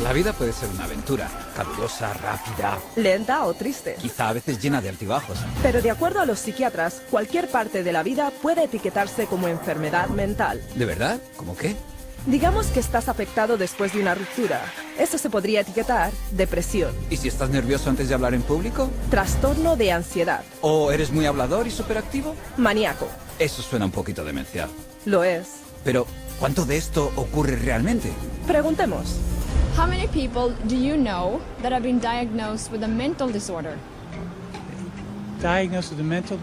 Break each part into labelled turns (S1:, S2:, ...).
S1: La vida puede ser una aventura, calurosa, rápida,
S2: lenta o triste.
S1: quizá a veces llena de altibajos.
S2: Pero de acuerdo a los psiquiatras, cualquier parte de la vida puede etiquetarse como enfermedad mental.
S1: ¿De verdad? ¿Cómo qué?
S2: Digamos que estás afectado después de una ruptura. Eso se podría etiquetar depresión,
S1: ¿Y si estás nervioso antes de hablar en público?
S2: trastorno de ansiedad,
S1: ¿O eres muy hablador y superactivo?
S2: maníaco.
S1: Eso suena un poquito demencial.
S2: Lo es.
S1: Pero, ¿cuánto de esto ocurre realmente?
S2: Preguntemos.
S3: How many people do you know that have been diagnosed with a mental disorder?
S4: Diagnosed with a mental,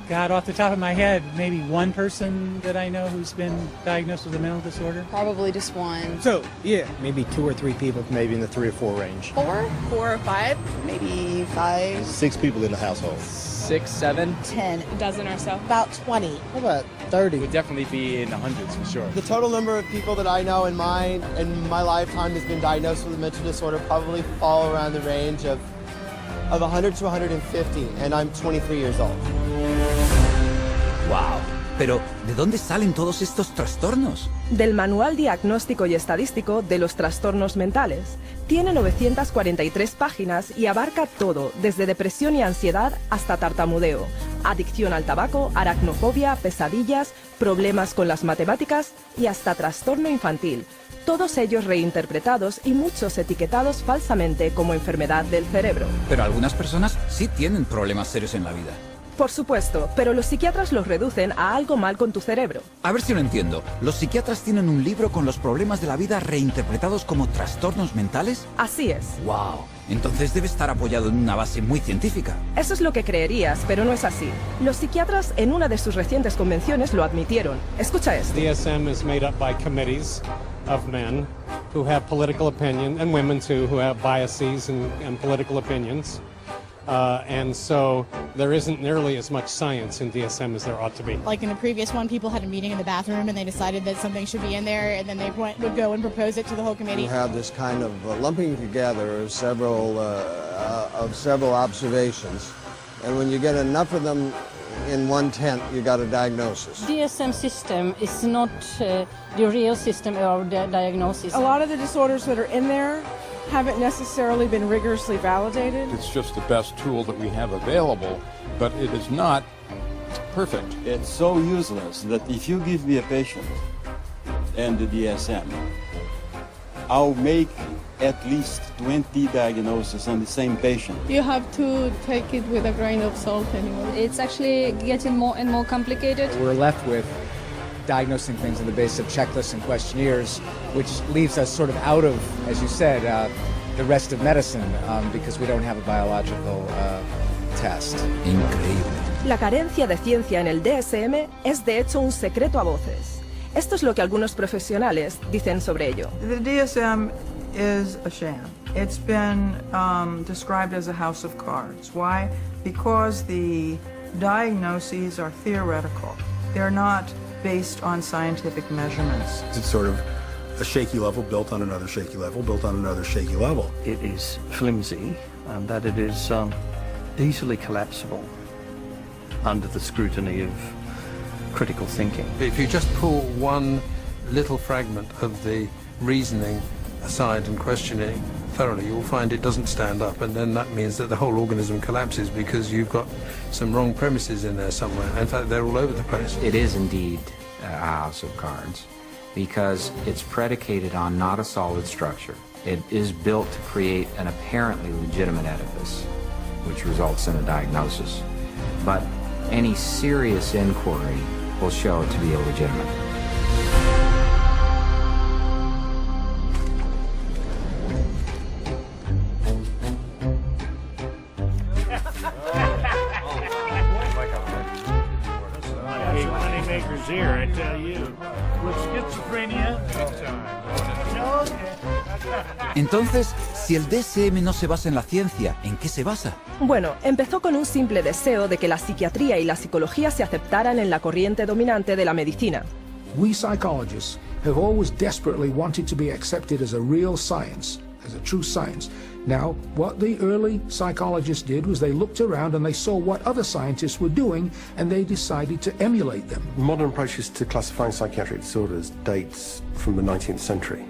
S4: God, off the top of my head, maybe one person that I know who's been diagnosed with a mental disorder.
S5: Probably just one.
S6: So, yeah, maybe 2 or 3 people, maybe in the 3 or 4 range.
S5: 4 or 5, maybe 5.
S7: 6 people in the household.
S8: 6, 7.
S5: 10.
S3: A dozen or so.
S5: About 20.
S6: How about 30?
S8: Would definitely be in the hundreds for sure.
S9: The total number of people that I know in my lifetime has been diagnosed with a mental disorder probably fall around the range of 100 to 150, and I'm 23 years old.
S1: ¡Wow! Pero, ¿de dónde salen todos estos trastornos?
S2: Del Manual Diagnóstico y Estadístico de los Trastornos Mentales. Tiene 943 páginas y abarca todo, desde depresión y ansiedad hasta tartamudeo, adicción al tabaco, aracnofobia, pesadillas, problemas con las matemáticas y hasta trastorno infantil. Todos ellos reinterpretados y muchos etiquetados falsamente como enfermedad del cerebro.
S1: Pero algunas personas sí tienen problemas serios en la vida.
S2: Por supuesto, pero los psiquiatras los reducen a algo mal con tu cerebro.
S1: A ver si lo entiendo. ¿Los psiquiatras tienen un libro con los problemas de la vida reinterpretados como trastornos mentales?
S2: Así es.
S1: ¡Wow! Entonces debe estar apoyado en una base muy científica.
S2: Eso es lo que creerías, pero no es así. Los psiquiatras en una de sus recientes convenciones lo admitieron. Escucha esto.
S10: DSM is made up by committees of men who have political opinion, and women too, who have biases and political opinions. And so there isn't nearly as much science in DSM as there ought to be.
S11: Like in the previous one, people had a meeting in the bathroom and they decided that something should be in there, and then they would go and propose it to the whole committee.
S9: You have this kind of lumping together of several observations, and when you get enough of them in one tent, you got a diagnosis.
S12: DSM system is not the real system of the diagnosis.
S13: A lot of the disorders that are in there haven't necessarily been rigorously validated.
S14: It's just the best tool that we have available, but it is not perfect.
S7: It's so useless that if you give me a patient and the DSM, I'll make at least 20 diagnoses on the same patient.
S15: You have to take it with a grain of salt anyway.
S3: It's actually getting more and more complicated.
S6: We're left with diagnosing things on the basis of checklists and questionnaires, which leaves us sort of out of, as you said, the rest of medicine because we don't have a biological test.
S1: Increíble.
S2: La carencia de ciencia en el DSM es de hecho un secreto a voces. Esto es lo que algunos profesionales dicen sobre ello.
S16: The DSM is a sham. It's been described as a house of cards. Why? Because the diagnoses are theoretical. They're not based on scientific measurements.
S17: It's sort of a shaky level built on another shaky level, built on another shaky level.
S18: It is flimsy and that it is easily collapsible under the scrutiny of critical thinking.
S14: If you just pull one little fragment of the reasoning aside and question it thoroughly, you'll find it doesn't stand up, and then that means that the whole organism collapses because you've got some wrong premises in there somewhere. In fact, they're all over the place.
S19: It is indeed a house of cards because it's predicated on not a solid structure. It is built to create an apparently legitimate edifice, which results in a diagnosis. But any serious inquiry will show it to be illegitimate.
S4: Here, I tell you. With schizophrenia.
S1: Entonces, si el DSM no se basa en la ciencia, ¿en qué se basa?
S2: Bueno, empezó con un simple deseo de que la psiquiatría y la psicología se aceptaran en la corriente dominante de la medicina.
S20: We psychologists have always desperately wanted to be accepted as a real science, as a true science. Now, what the early psychologists did was they looked around and they saw what other scientists were doing and they decided to emulate them.
S5: Modern approaches to classifying psychiatric disorders dates from the 19th century.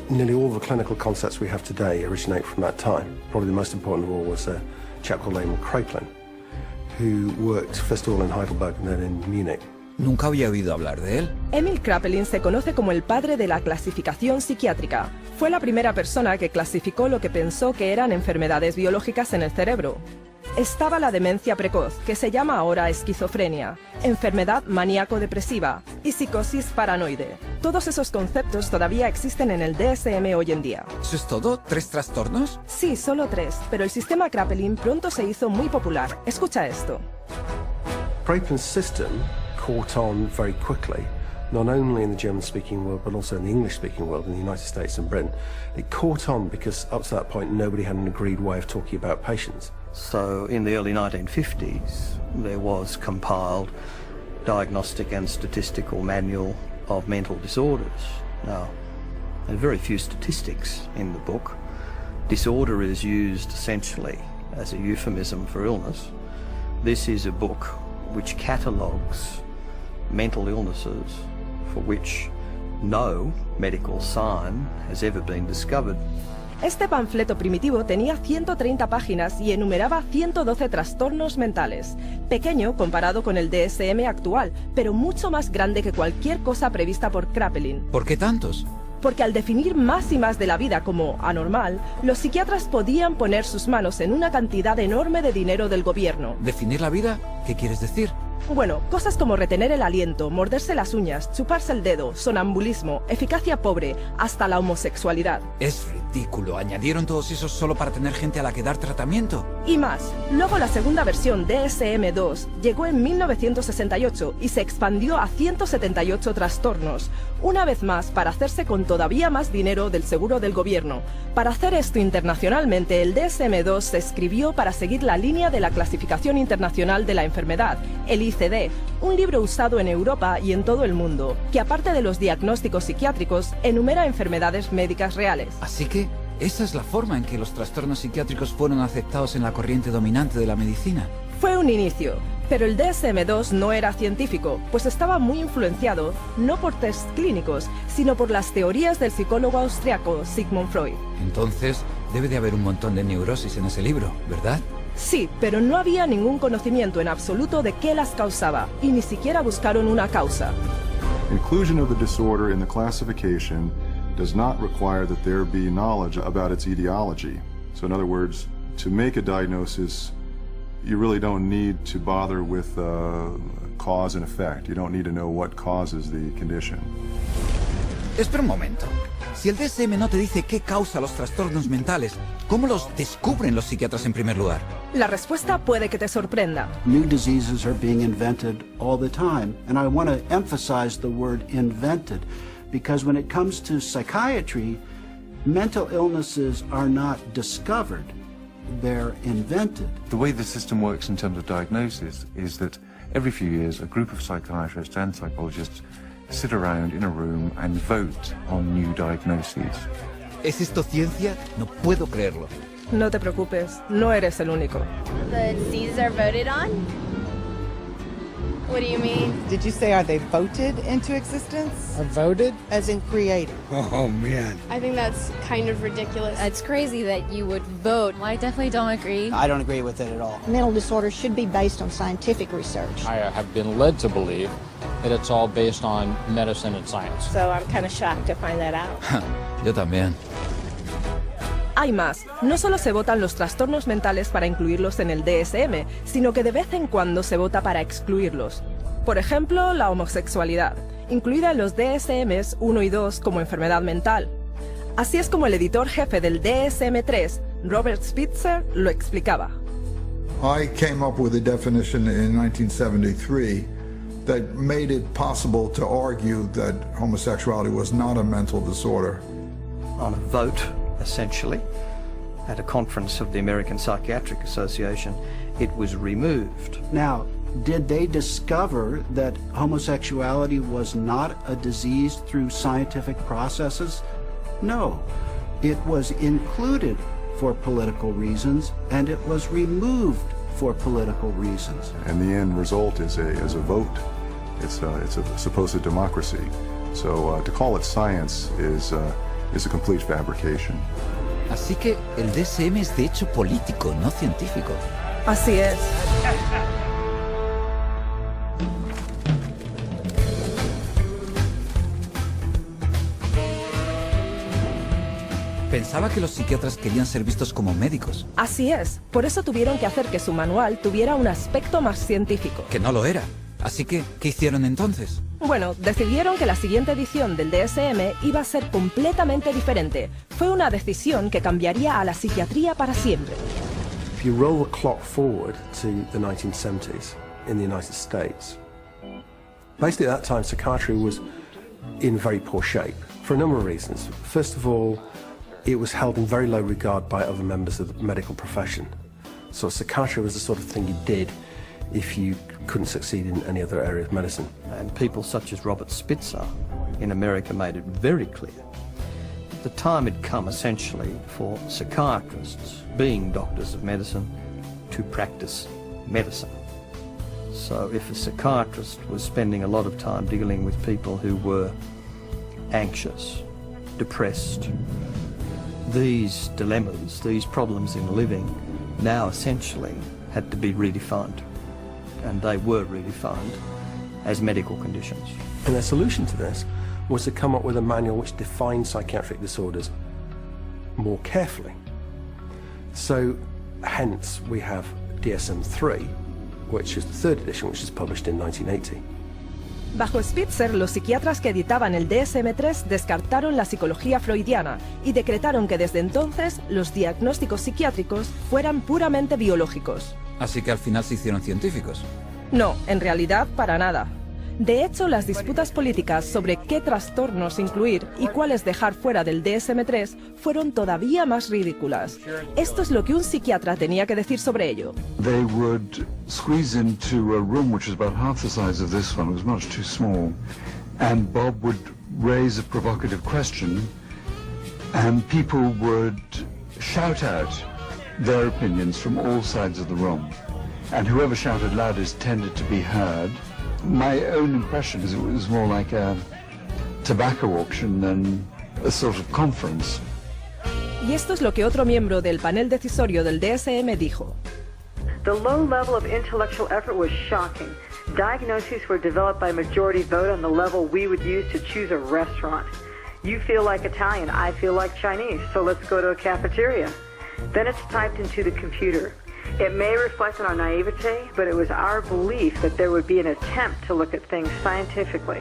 S17: Nearly all the clinical concepts we have today originate from that time. Probably the most important of all was a chap called Emil Kraepelin, who worked first of all in Heidelberg and then in Munich.
S1: Nunca había oído hablar de él.
S2: Emil Kraepelin se conoce como el padre de la clasificación psiquiátrica. Fue la primera persona que clasificó lo que pensó que eran enfermedades biológicas en el cerebro. Estaba la demencia precoz, que se llama ahora esquizofrenia, enfermedad maníaco-depresiva y psicosis paranoide. Todos esos conceptos todavía existen en el DSM hoy en día.
S1: ¿Eso es todo? ¿3 trastornos?
S2: Sí, solo 3, pero el sistema Kraepelin pronto se hizo muy popular. Escucha esto.
S17: Kraepelin's system caught on very quickly, not only in the German-speaking world, but also in the English-speaking world, in the United States and Britain. It caught on because up to that point, nobody had an agreed way of talking about patients.
S18: So in the early 1950s, there was compiled Diagnostic and Statistical Manual of Mental Disorders. Now, there are very few statistics in the book. Disorder is used essentially as a euphemism for illness. This is a book which catalogues mental illnesses for which no medical sign has ever been discovered.
S2: Este panfleto primitivo tenía 130 páginas y enumeraba 112 trastornos mentales. Pequeño comparado con el DSM actual, pero mucho más grande que cualquier cosa prevista por Kraepelin.
S1: ¿Por qué tantos?
S2: Porque al definir más y más de la vida como anormal, los psiquiatras podían poner sus manos en una cantidad enorme de dinero del gobierno.
S1: ¿Definir la vida? ¿Qué quieres decir?
S2: Bueno, cosas como retener el aliento, morderse las uñas, chuparse el dedo, sonambulismo, eficacia pobre, hasta la homosexualidad.
S1: Es ridículo. ¿Añadieron todos esos solo para tener gente a la que dar tratamiento?
S2: Y más. Luego la segunda versión DSM-2 llegó en 1968 y se expandió a 178 trastornos. Una vez más, para hacerse con todavía más dinero del seguro del gobierno. Para hacer esto internacionalmente, el DSM-2 se escribió para seguir la línea de la Clasificación Internacional de la Enfermedad, el ICD, un libro usado en Europa y en todo el mundo, que aparte de los diagnósticos psiquiátricos, enumera enfermedades médicas reales.
S1: Así que, esa es la forma en que los trastornos psiquiátricos fueron aceptados en la corriente dominante de la medicina.
S2: Fue un inicio, pero el DSM-2 no era científico, pues estaba muy influenciado no por tests clínicos, sino por las teorías del psicólogo austriaco Sigmund Freud.
S1: Entonces, debe de haber un montón de neurosis en ese libro, ¿verdad?
S2: Sí, pero no había ningún conocimiento en absoluto de qué las causaba, y ni siquiera buscaron una causa.
S21: Inclusion of the disorder in the classification does not require that there be knowledge about its etiology. So in other words, to make a diagnosis, you really don't need to bother with cause and effect. You don't need to know what causes the condition.
S1: Espera un momento. Si el DSM no te dice qué causa los trastornos mentales, ¿cómo los descubren los psiquiatras en primer lugar?
S2: La respuesta puede que te sorprenda.
S22: New diseases are being invented all the time, and I want to emphasize the word invented, because when it comes to psychiatry, mental illnesses are not discovered, they're invented.
S23: The way the system works in terms of diagnosis is that every few years a group of psychiatrists and psychologists sit around in a room and vote on new diagnoses.
S1: ¿Es esto ciencia? No puedo creerlo.
S2: No te preocupes, no eres el único.
S24: The diseases are voted on? What do you mean?
S5: Did you say are they voted into existence?
S10: Are voted?
S5: As in created.
S10: Oh, man.
S3: I think that's kind of ridiculous.
S24: It's crazy that you would vote. I definitely don't agree.
S9: I don't agree with it at all.
S25: Mental disorders should be based on scientific research.
S8: I have been led to believe that it's all based on medicine and science.
S25: So I'm kind of shocked to find that out.
S1: Yo también.
S2: Hay más, no solo se votan los trastornos mentales para incluirlos en el DSM, sino que de vez en cuando se vota para excluirlos. Por ejemplo, la homosexualidad, incluida en los DSMs 1 y 2 como enfermedad mental. Así es como el editor jefe del DSM-3, Robert Spitzer, lo explicaba.
S26: I came up with a definition in 1973 that made it possible to argue that homosexuality was not a mental disorder.
S18: On a vote, essentially, at a conference of the American Psychiatric Association, it was removed.
S22: Now, did they discover that homosexuality was not a disease through scientific processes? No. It was included for political reasons, and it was removed for political reasons.
S21: And the end result is a vote. It's a supposed democracy. So to call it science is a complete fabrication.
S1: Así que el DSM es de hecho político, no científico.
S2: Así es.
S1: Pensaba que los psiquiatras querían ser vistos como médicos.
S2: Así es. Por eso tuvieron que hacer que su manual tuviera un aspecto más científico.
S1: Que no lo era. Así que, ¿qué hicieron entonces?
S2: Bueno, decidieron que la siguiente edición del DSM iba a ser completamente diferente. Fue una decisión que cambiaría a la psiquiatría para siempre.
S17: If you roll the clock forward to the 1970s in the United States, basically at that time psychiatry was in very poor shape for a number of reasons. First of all, it was held in very low regard by other members of the medical profession. So psychiatry was the sort of thing you did if you couldn't succeed in any other area of medicine.
S18: And people such as Robert Spitzer in America made it very clear the time had come essentially for psychiatrists, being doctors of medicine, to practice medicine. So if a psychiatrist was spending a lot of time dealing with people who were anxious, depressed, these dilemmas, these problems in living now essentially had to be redefined. And they were redefined as medical conditions.
S17: And their solution to this was to come up with a manual which defined psychiatric disorders more carefully. So, hence, we have DSM-3, which is the third edition, which was published in 1980.
S2: Bajo Spitzer, los psiquiatras que editaban el DSM-3 descartaron la psicología freudiana y decretaron que desde entonces los diagnósticos psiquiátricos fueran puramente biológicos.
S1: Así que al final se hicieron científicos.
S2: No, en realidad para nada. De hecho, las disputas políticas sobre qué trastornos incluir y cuáles dejar fuera del DSM-3 fueron todavía más ridículas. Esto es lo que un psiquiatra tenía que decir sobre ello.
S6: They would squeeze into a room which was about half the size of this one. It was much too small. And Bob would raise a provocative question and people would shout out their opinions from all sides of the room. And whoever shouted loudest tended to be heard. My own impression is it was more like a tobacco auction than a sort of conference.
S2: Y esto es lo que otro miembro del panel decisorio del DSM dijo.
S7: The low level of intellectual effort was shocking. Diagnoses were developed by majority vote on the level we would use to choose a restaurant. You feel like Italian, I feel like Chinese, so let's go to a cafeteria. Then it's typed into the computer. It may reflect on our naivete, but it was our belief that there would be an attempt to look at things scientifically.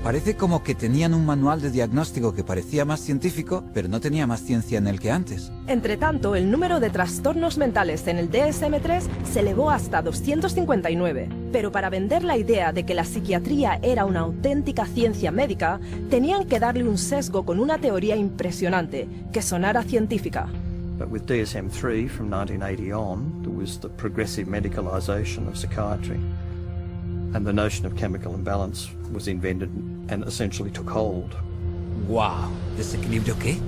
S1: Parece como que tenían un manual de diagnóstico que parecía más científico, pero no tenía más ciencia en él que antes.
S2: Entre tanto, el número de trastornos mentales en el DSM-3 se elevó hasta 259. Pero para vender la idea de que la psiquiatría era una auténtica ciencia médica, tenían que darle un sesgo con una teoría impresionante, que sonara científica.
S18: But with DSM-3 from 1980 on, there was the progressive medicalisation of psychiatry. And the notion of chemical imbalance was invented and essentially took hold.
S1: ¡Wow! ¿Desequilibrio qué?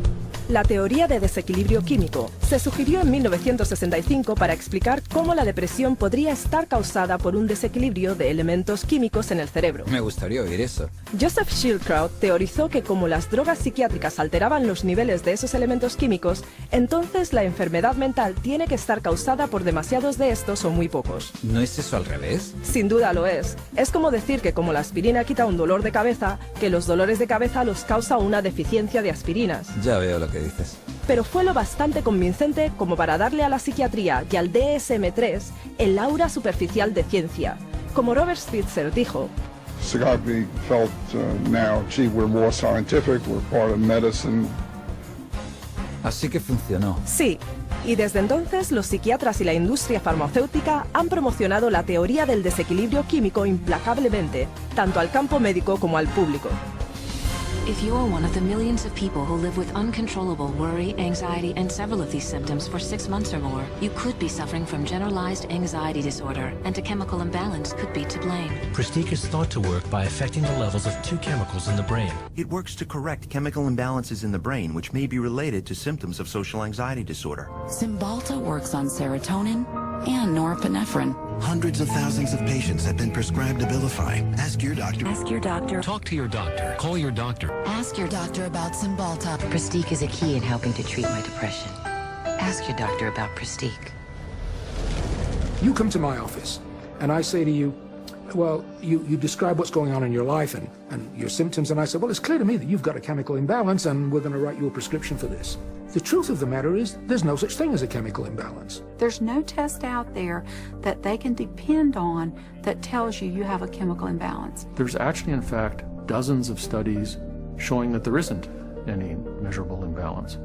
S2: La teoría de desequilibrio químico se sugirió en 1965 para explicar cómo la depresión podría estar causada por un desequilibrio de elementos químicos en el cerebro.
S1: Me gustaría oír eso.
S2: Joseph Schildkraut teorizó que como las drogas psiquiátricas alteraban los niveles de esos elementos químicos, entonces la enfermedad mental tiene que estar causada por demasiados de estos o muy pocos.
S1: ¿No es eso al revés?
S2: Sin duda lo es. Es como decir que como la aspirina quita un dolor de cabeza, que los dolores de cabeza los causa una deficiencia de aspirinas.
S1: Ya veo lo que dices.
S2: Pero fue lo bastante convincente como para darle a la psiquiatría y al DSM-3 el aura superficial de ciencia. Como Robert Spitzer dijo,
S11: Psychiatry felt now, gee, we're more scientific, we're part of medicine.
S1: Así que funcionó.
S2: Sí, y desde entonces los psiquiatras y la industria farmacéutica han promocionado la teoría del desequilibrio químico implacablemente, tanto al campo médico como al público.
S12: If you're one of the millions of people who live with uncontrollable worry, anxiety, and several of these symptoms for 6 months or more, you could be suffering from generalized anxiety disorder, and a chemical imbalance could be to blame.
S13: Pristique is thought to work by affecting the levels of 2 chemicals in the brain.
S15: It works to correct chemical imbalances in the brain, which may be related to symptoms of social anxiety disorder.
S13: Cymbalta works on serotonin and norepinephrine.
S4: Hundreds of thousands of patients have been prescribed Abilify. Ask your doctor.
S12: Ask your doctor.
S13: Talk to your doctor. Call your doctor.
S12: Ask your doctor about Cymbalta. Pristiq is a key in helping to treat my depression. Ask your doctor about Pristiq.
S14: You come to my office, and I say to you, well, you describe what's going on in your life and your symptoms, and I say, well, it's clear to me that you've got a chemical imbalance, and we're going to write you a prescription for this. The truth of the matter is, there's no such thing as a chemical imbalance.
S16: There's no test out there that they can depend on that tells you have a chemical imbalance.
S19: There's actually, in fact, dozens of studies showing that there isn't any measurable imbalance.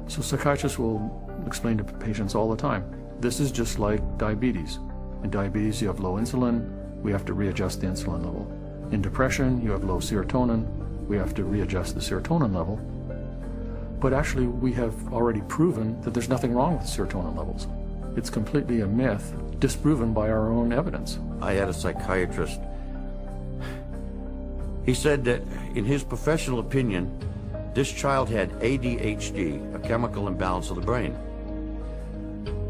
S19: So psychiatrists will explain to patients all the time, this is just like diabetes. In diabetes, you have low insulin, we have to readjust the insulin level. In depression, you have low serotonin, we have to readjust the serotonin level. But actually, we have already proven that there's nothing wrong with serotonin levels. It's completely a myth, disproven by our own evidence.
S20: I had a psychiatrist. He said that, in his professional opinion, this child had ADHD, a chemical imbalance of the brain.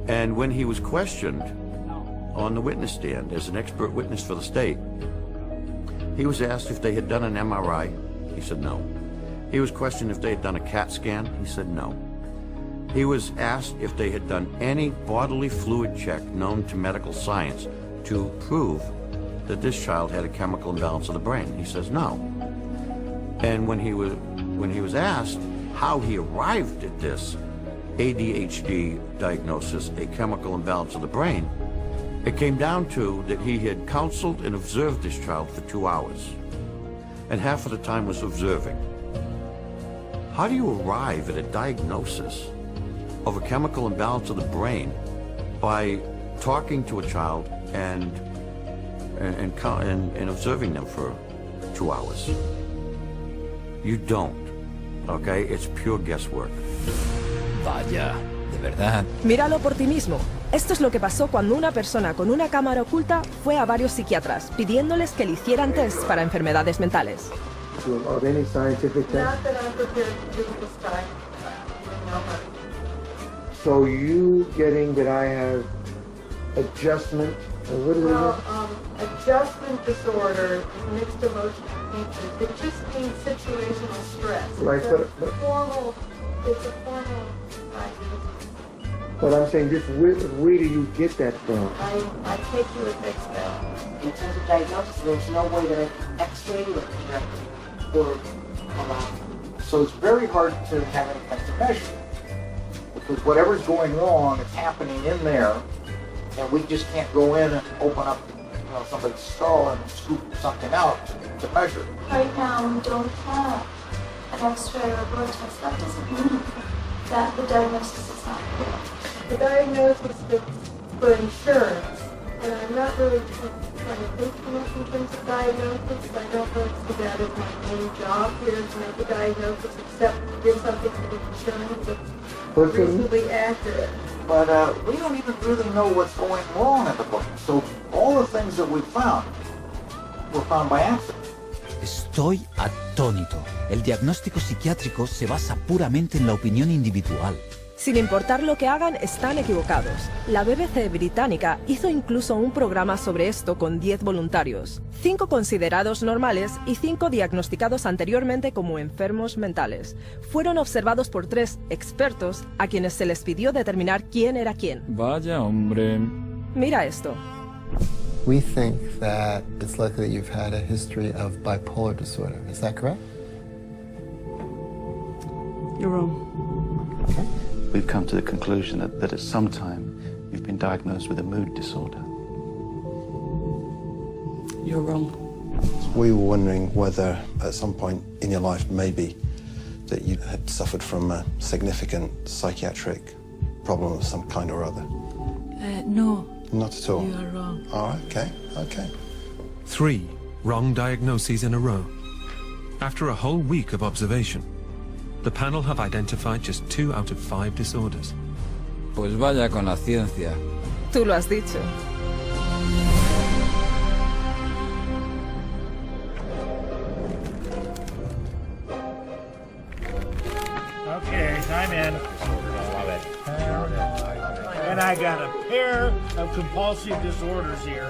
S20: And when he was questioned on the witness stand as an expert witness for the state, he was asked if they had done an MRI. He said no. He was questioned if they had done a CAT scan. He said no. He was asked if they had done any bodily fluid check known to medical science to prove that this child had a chemical imbalance of the brain. He says no. And when he was asked how he arrived at this ADHD diagnosis, a chemical imbalance of the brain, it came down to that he had counseled and observed this child for 2 hours, and half of the time was observing. How do you arrive at a diagnosis of a chemical imbalance of the brain by talking to a child and observing them for 2 hours? You don't, okay? It's pure guesswork.
S1: Vaya, de verdad.
S2: Míralo por ti mismo. Esto es lo que pasó cuando una persona con una cámara oculta fue a varios psiquiatras pidiéndoles que le hicieran tests para enfermedades mentales.
S23: Of any scientific test?
S7: Not that I'm prepared to do this time.
S23: So you getting that I have adjustment, what do we
S7: Adjustment disorder, mixed emotional features. It just means situational stress.
S23: Right,
S7: It's a formal diagnosis.
S23: But I'm saying, just where do you get that from?
S7: I take you at face value.
S27: In terms of diagnosis, there's no way that I can x-ray or project or allow.
S28: So it's very hard to have any kind of measure, because whatever's going wrong is happening in there, and we just can't go in and open up, somebody's skull and scoop something out to measure.
S29: Right now, we don't have an X-ray or a blood test. That doesn't mean that the diagnosis is not real.
S7: The diagnosis is for insurance, and I'm not really trying to think too much in terms of diagnosis. I don't really see that as my main job here, to make a diagnosis, except to give something to the insurance that's reasonably accurate.
S28: But we don't even really know what's going wrong in the brain. So all the things that we found were found by accident.
S1: Estoy atónito. El diagnóstico psiquiátrico se basa puramente en la opinión individual.
S2: Sin importar lo que hagan, están equivocados. La BBC británica hizo incluso un programa sobre esto con 10 voluntarios, 5 considerados normales y 5 diagnosticados anteriormente como enfermos mentales. Fueron observados por 3 expertos a quienes se les pidió determinar quién era quién.
S8: Vaya hombre.
S2: Mira esto.
S9: We think that it's likely that you've had a history of bipolar disorder. Is that correct?
S23: You're wrong.
S9: Okay.
S30: We've come to the conclusion that at some time you've been diagnosed with a mood disorder.
S23: You're wrong.
S9: We were wondering whether at some point in your life maybe that you had suffered from a significant psychiatric problem of some kind or other.
S23: No.
S9: Not at all?
S23: You are wrong.
S9: All right, okay.
S13: 3 wrong diagnoses in a row. After a whole week of observation, the panel have identified just 2 out of 5 disorders.
S8: Pues vaya con la ciencia.
S2: Tú lo has dicho.
S31: Okay, time in.
S3: And I got a pair of compulsive disorders here.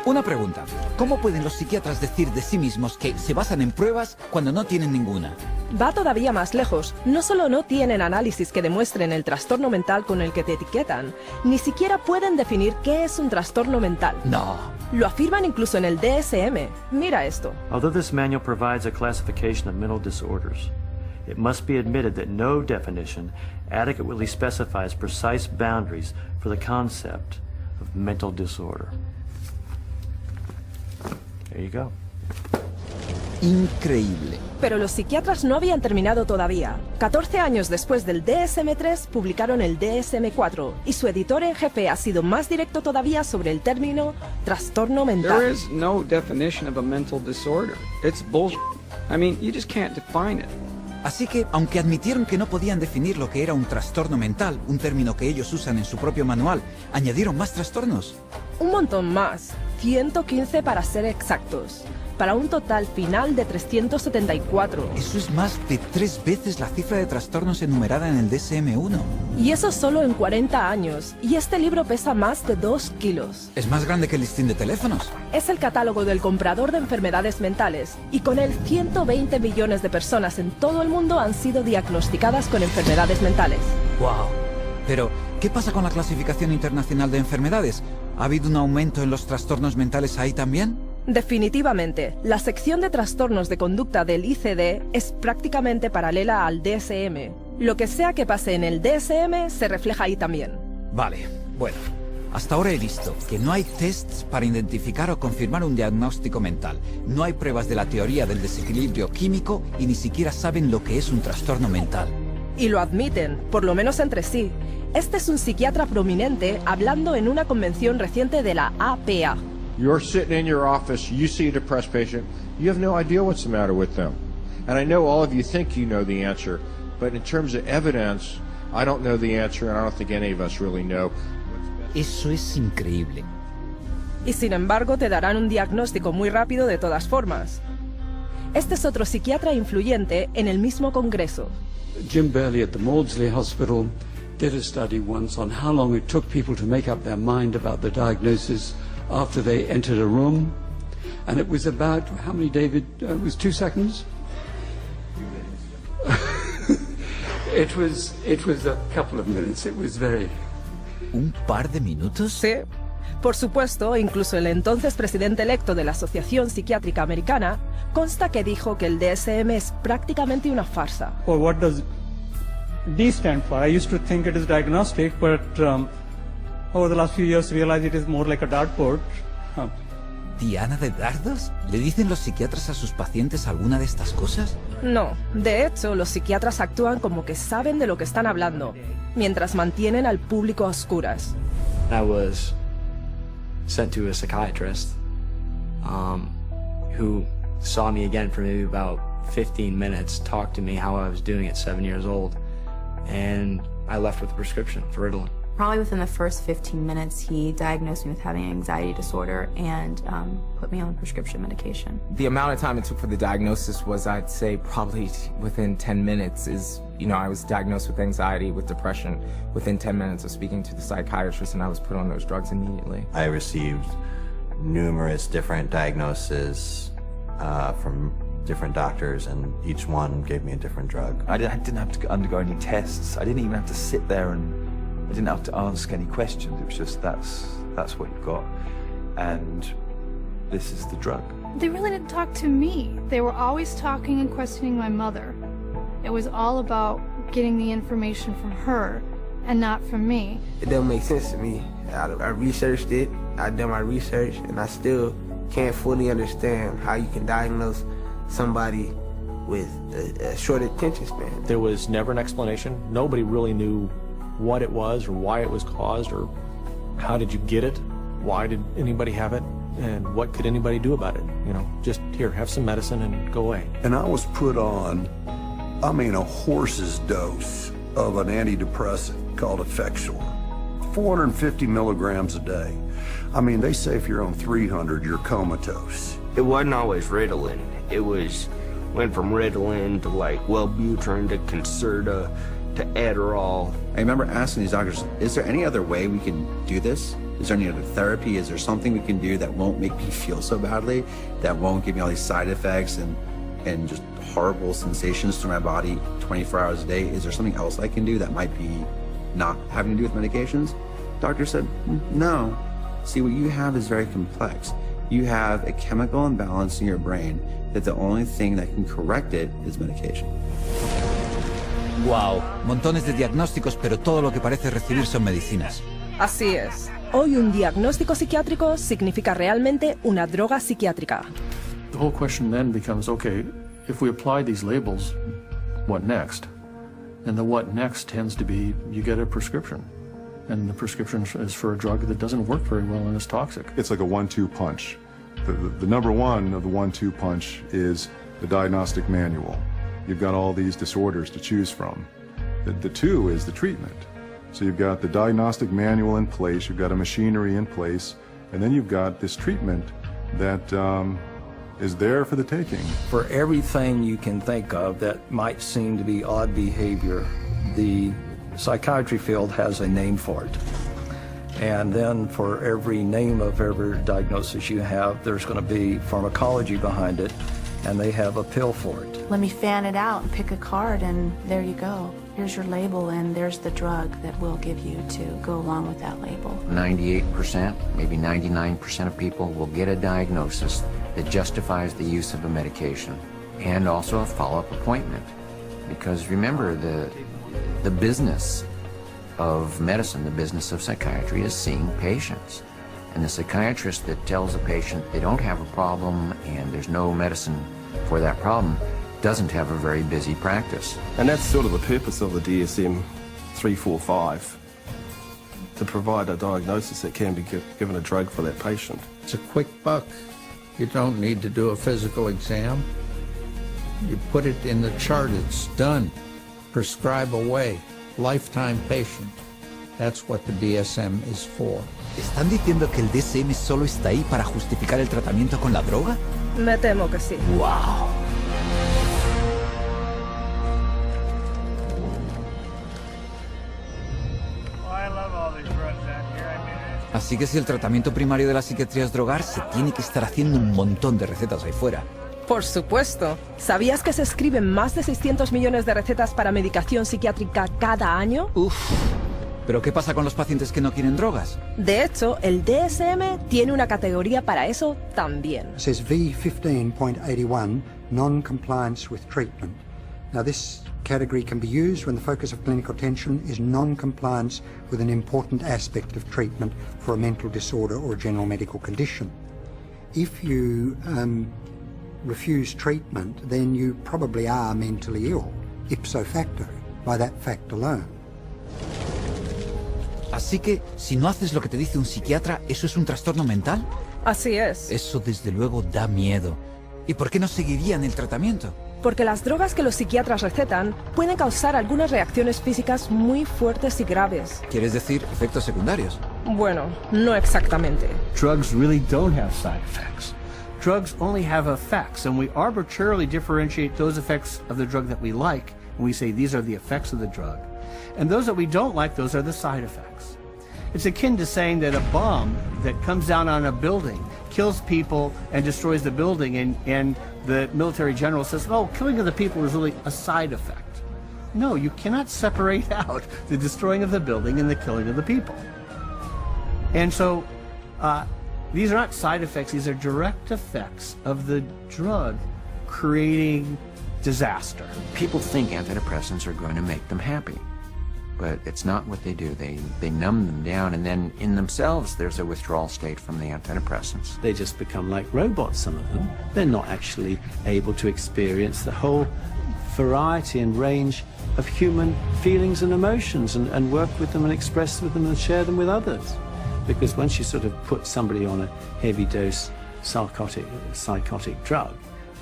S1: Una pregunta. ¿Cómo pueden los psiquiatras decir de sí mismos que se basan en pruebas cuando no tienen ninguna?
S2: Va todavía más lejos. No solo no tienen análisis que demuestren el trastorno mental con el que te etiquetan, ni siquiera pueden definir qué es un trastorno mental.
S1: No.
S2: Lo afirman incluso en el DSM. Mira esto.
S5: Although this manual provides a classification of mental disorders, it must be admitted that no definition adequately specifies precise boundaries for the concept of mental disorder. There you go.
S1: Increíble.
S2: Pero los psiquiatras no habían terminado todavía. 14 años después del DSM-3 publicaron el DSM-4 y su editor en jefe ha sido más directo todavía sobre el término trastorno mental.
S6: There is no definition of a mental disorder. It's bullshit. I mean, you just can't define it.
S1: Así que, aunque admitieron que no podían definir lo que era un trastorno mental, un término que ellos usan en su propio manual, añadieron más trastornos.
S2: Un montón más, 115 para ser exactos, para un total final de 374.
S1: Eso es más de 3 veces la cifra de trastornos enumerada en el DSM-1.
S2: Y eso solo en 40 años, y este libro pesa más de 2 kilos.
S1: Es más grande que el listín de teléfonos.
S2: Es el catálogo del comprador de enfermedades mentales, y con él 120 millones de personas en todo el mundo han sido diagnosticadas con enfermedades mentales.
S1: ¡Wow! Pero, ¿qué pasa con la clasificación internacional de enfermedades? ¿Ha habido un aumento en los trastornos mentales ahí también?
S2: Definitivamente, la sección de trastornos de conducta del ICD es prácticamente paralela al DSM. Lo que sea que pase en el DSM se refleja ahí también.
S1: Vale, bueno. Hasta ahora he visto que no hay tests para identificar o confirmar un diagnóstico mental. No hay pruebas de la teoría del desequilibrio químico y ni siquiera saben lo que es un trastorno mental.
S2: Y lo admiten, por lo menos entre sí. Este es un psiquiatra prominente hablando en una convención reciente de la APA.
S10: You're sitting in your office, you see a depressed patient, you have no idea what's the matter with them. And I know all of you think you know the answer, but in terms of evidence, I don't know the answer and I don't think any of us really know.
S1: Eso es increíble.
S2: Y sin embargo te darán un diagnóstico muy rápido de todas formas. Este es otro psiquiatra influyente en el mismo congreso.
S17: Jim Burley at the Maudsley Hospital did a study once on how long it took people to make up their mind about the diagnosis after they entered a room, and it was about, how many, David? It was 2 seconds? It was a couple of minutes. It was very...
S1: ¿Un par de minutos?
S2: Sí. Por supuesto, incluso el entonces presidente electo de la Asociación Psiquiátrica Americana consta que dijo que el DSM es prácticamente una farsa.
S21: Well, what does D stand for? I used to think it is diagnostic, but over the last few years realized it is more like a dartboard.
S1: ¿Diana de dardos? ¿Le dicen los psiquiatras a sus pacientes alguna de estas cosas?
S2: No, de hecho, los psiquiatras actúan como que saben de lo que están hablando, mientras mantienen al público a oscuras.
S22: I was sent to a psychiatrist who saw me again for maybe about 15 minutes, talked to me how I was doing at 7 years old, and I left with a prescription for Ritalin.
S24: Probably within the first 15 minutes, he diagnosed me with having an anxiety disorder and put me on prescription medication.
S25: The amount of time it took for the diagnosis was, I'd say, probably within 10 minutes I was diagnosed with anxiety, with depression, within 10 minutes of speaking to the psychiatrist, and I was put on those drugs immediately.
S26: I received numerous different diagnoses from different doctors, and each one gave me a different drug.
S30: I didn't have to undergo any tests. I didn't even have to sit there and I didn't have to ask any questions. It was just that's what you've got, and this is the drug.
S31: They really didn't talk to me. They were always talking and questioning my mother. It was all about getting the information from her and not from me.
S32: It doesn't make sense to me. I researched it, I've done my research, and I still can't fully understand how you can diagnose somebody with a short attention span.
S33: There was never an explanation. Nobody really knew what it was or why it was caused or how did you get it, why did anybody have it, and what could anybody do about it. Just here, have some medicine and go away.
S34: And I was put on, a horse's dose of an antidepressant called Effexor, 450 milligrams a day. They say if you're on 300, you're comatose.
S35: It wasn't always Ritalin. It went from Ritalin to Wellbutrin to Concerta
S4: to Adderall. I remember asking these doctors, is there any other way we can do this? Is there any other therapy? Is there something we can do that won't make me feel so badly, that won't give me all these side effects and just horrible sensations to my body 24 hours a day? Is there something else I can do that might be not having to do with medications? Doctor said, no. See, what you have is very complex. You have a chemical imbalance in your brain that the only thing that can correct it is medication.
S1: Wow, montones de diagnósticos, pero todo lo que parece recibir son medicinas.
S2: Así es. Hoy un diagnóstico psiquiátrico significa realmente una droga psiquiátrica.
S33: The whole question then becomes, okay, if we apply these labels, what next? And the what next tends to be, you get a prescription. And the prescription is for a drug that doesn't work very well and is toxic.
S7: It's like a 1-2 punch. The number one of the 1-2 punch is the diagnostic manual. You've got all these disorders to choose from. The two is the treatment. So you've got the diagnostic manual in place, you've got a machinery in place, and then you've got this treatment that is there for the taking.
S11: For everything you can think of that might seem to be odd behavior, the psychiatry field has a name for it. And then for every name of every diagnosis you have, there's going to be pharmacology behind it, and they have a pill for it.
S24: Let me fan it out and pick a card, and there you go. Here's your label, and there's the drug that we'll give you to go along with that label.
S12: 98%, maybe 99% of people will get a diagnosis that justifies the use of a medication and also a follow-up appointment. Because remember, the business of medicine, the business of psychiatry, is seeing patients. And the psychiatrist that tells a patient they don't have a problem and there's no medicine for that problem doesn't have a very busy practice.
S14: And that's sort of the purpose of the DSM-345, to provide a diagnosis that can be given a drug for that patient.
S15: It's a quick buck. You don't need to do a physical exam. You put it in the chart, it's done. Prescribe away. Lifetime patient. That's what the DSM is for.
S1: ¿Están diciendo que el DSM solo está ahí para justificar el tratamiento con la droga?
S2: Me temo que sí.
S1: ¡Wow! Así que si el tratamiento primario de la psiquiatría es drogar, se tiene que estar haciendo un montón de recetas ahí fuera.
S2: Por supuesto. ¿Sabías que se escriben más de 600 millones de recetas para medicación psiquiátrica cada año?
S1: Uf. ¿Pero qué pasa con los pacientes que no quieren drogas?
S2: De hecho, el DSM tiene una categoría para eso también.
S16: It says V15.81, non-compliance with treatment. Now this category can be used when the focus of clinical attention is non-compliance with an important aspect of treatment for a mental disorder or a general medical condition. If you refuse treatment, then you probably are mentally ill, ipso facto, by that fact alone.
S1: Así que, si no haces lo que te dice un psiquiatra, ¿eso es un trastorno mental?
S2: Así es.
S1: Eso desde luego da miedo. ¿Y por qué no seguirían el tratamiento?
S2: Porque las drogas que los psiquiatras recetan pueden causar algunas reacciones físicas muy fuertes y graves.
S1: ¿Quieres decir efectos secundarios?
S2: Bueno, no exactamente.
S3: Drugs really don't have side effects. Drugs only have effects, and we arbitrarily differentiate those effects of the drug that we like, and we say these are the effects of the drug. And those that we don't like, those are the side effects. It's akin to saying that a bomb that comes down on a building kills people and destroys the building, and the military general says, oh, killing of the people is really a side effect. No, you cannot separate out the destroying of the building and the killing of the people. And so these are not side effects, these are direct effects of the drug creating disaster.
S12: People think antidepressants are going to make them happy, but it's not what they do. They numb them down, and then in themselves there's a withdrawal state from the antidepressants.
S18: They just become like robots, some of them. They're not actually able to experience the whole variety and range of human feelings and emotions and work with them and express with them and share them with others. Because once you sort of put somebody on a heavy dose psychotic drug,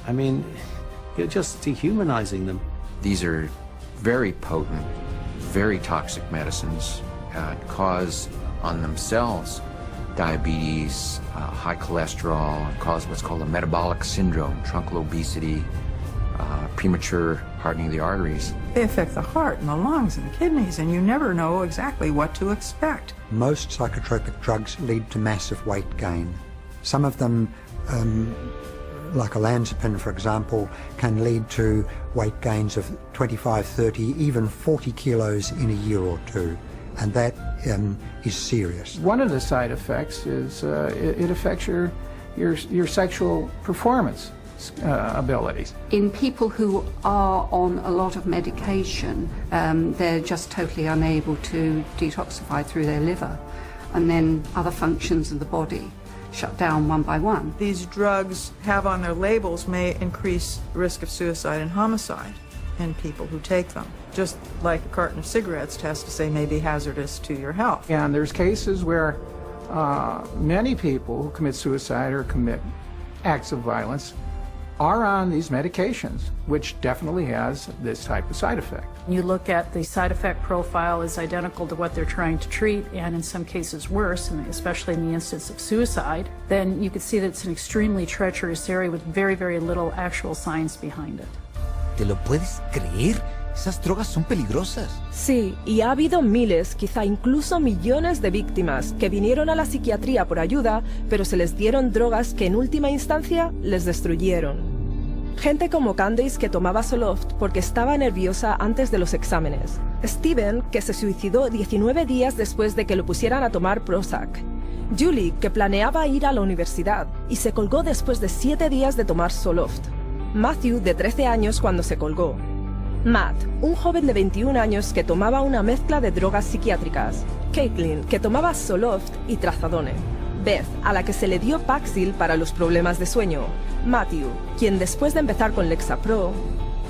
S18: I mean, you're just dehumanizing them.
S12: These are very potent, very toxic medicines, cause on themselves diabetes, high cholesterol, cause what's called a metabolic syndrome, truncal obesity, premature hardening of the arteries.
S5: They affect the heart and the lungs and the kidneys, and you never know exactly what to expect.
S16: Most psychotropic drugs lead to massive weight gain. Some of them, like olanzapine, for example, can lead to weight gains of 25, 30, even 40 kilos in a year or two. And that is serious.
S15: One of the side effects is it affects your sexual performance abilities.
S6: In people who are on a lot of medication, they're just totally unable to detoxify through their liver, and then other functions of the body shut down one by one.
S5: These drugs have on their labels may increase risk of suicide and homicide in people who take them. Just like a carton of cigarettes test to say may be hazardous to your health.
S15: And there's cases where many people who commit suicide or commit acts of violence are on these medications, which definitely has this type of side effect.
S8: You look at the side effect profile is identical to what they're trying to treat, and in some cases worse, and especially in the instance of suicide, then you could see that it's an extremely treacherous area with very, very little actual science behind it.
S1: ¿Te lo puedes creer? Esas drogas son peligrosas.
S2: Sí, y ha habido miles, quizá incluso millones de víctimas que vinieron a la psiquiatría por ayuda, pero se les dieron drogas que en última instancia les destruyeron. Gente como Candace, que tomaba Zoloft porque estaba nerviosa antes de los exámenes. Steven, que se suicidó 19 días después de que lo pusieran a tomar Prozac. Julie, que planeaba ir a la universidad y se colgó después de 7 días de tomar Zoloft. Matthew, de 13 años, cuando se colgó. Matt, un joven de 21 años que tomaba una mezcla de drogas psiquiátricas. Caitlin, que tomaba Zoloft y Trazadone. Beth, a la que se le dio Paxil para los problemas de sueño. Matthew, quien después de empezar con Lexapro.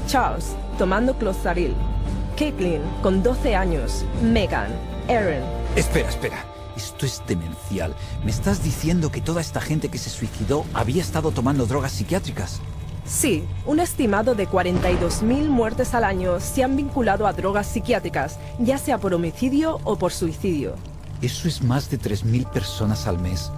S2: Charles, tomando Clozaril. Caitlin, con 12 años. Megan, Aaron.
S1: Espera. Esto es demencial. ¿Me estás diciendo que toda esta gente que se suicidó había estado tomando drogas psiquiátricas?
S2: Sí, un estimado de 42.000 muertes al año se han vinculado a drogas psiquiátricas, ya sea por homicidio o por suicidio.
S1: Eso es más de 3.000 personas al mes.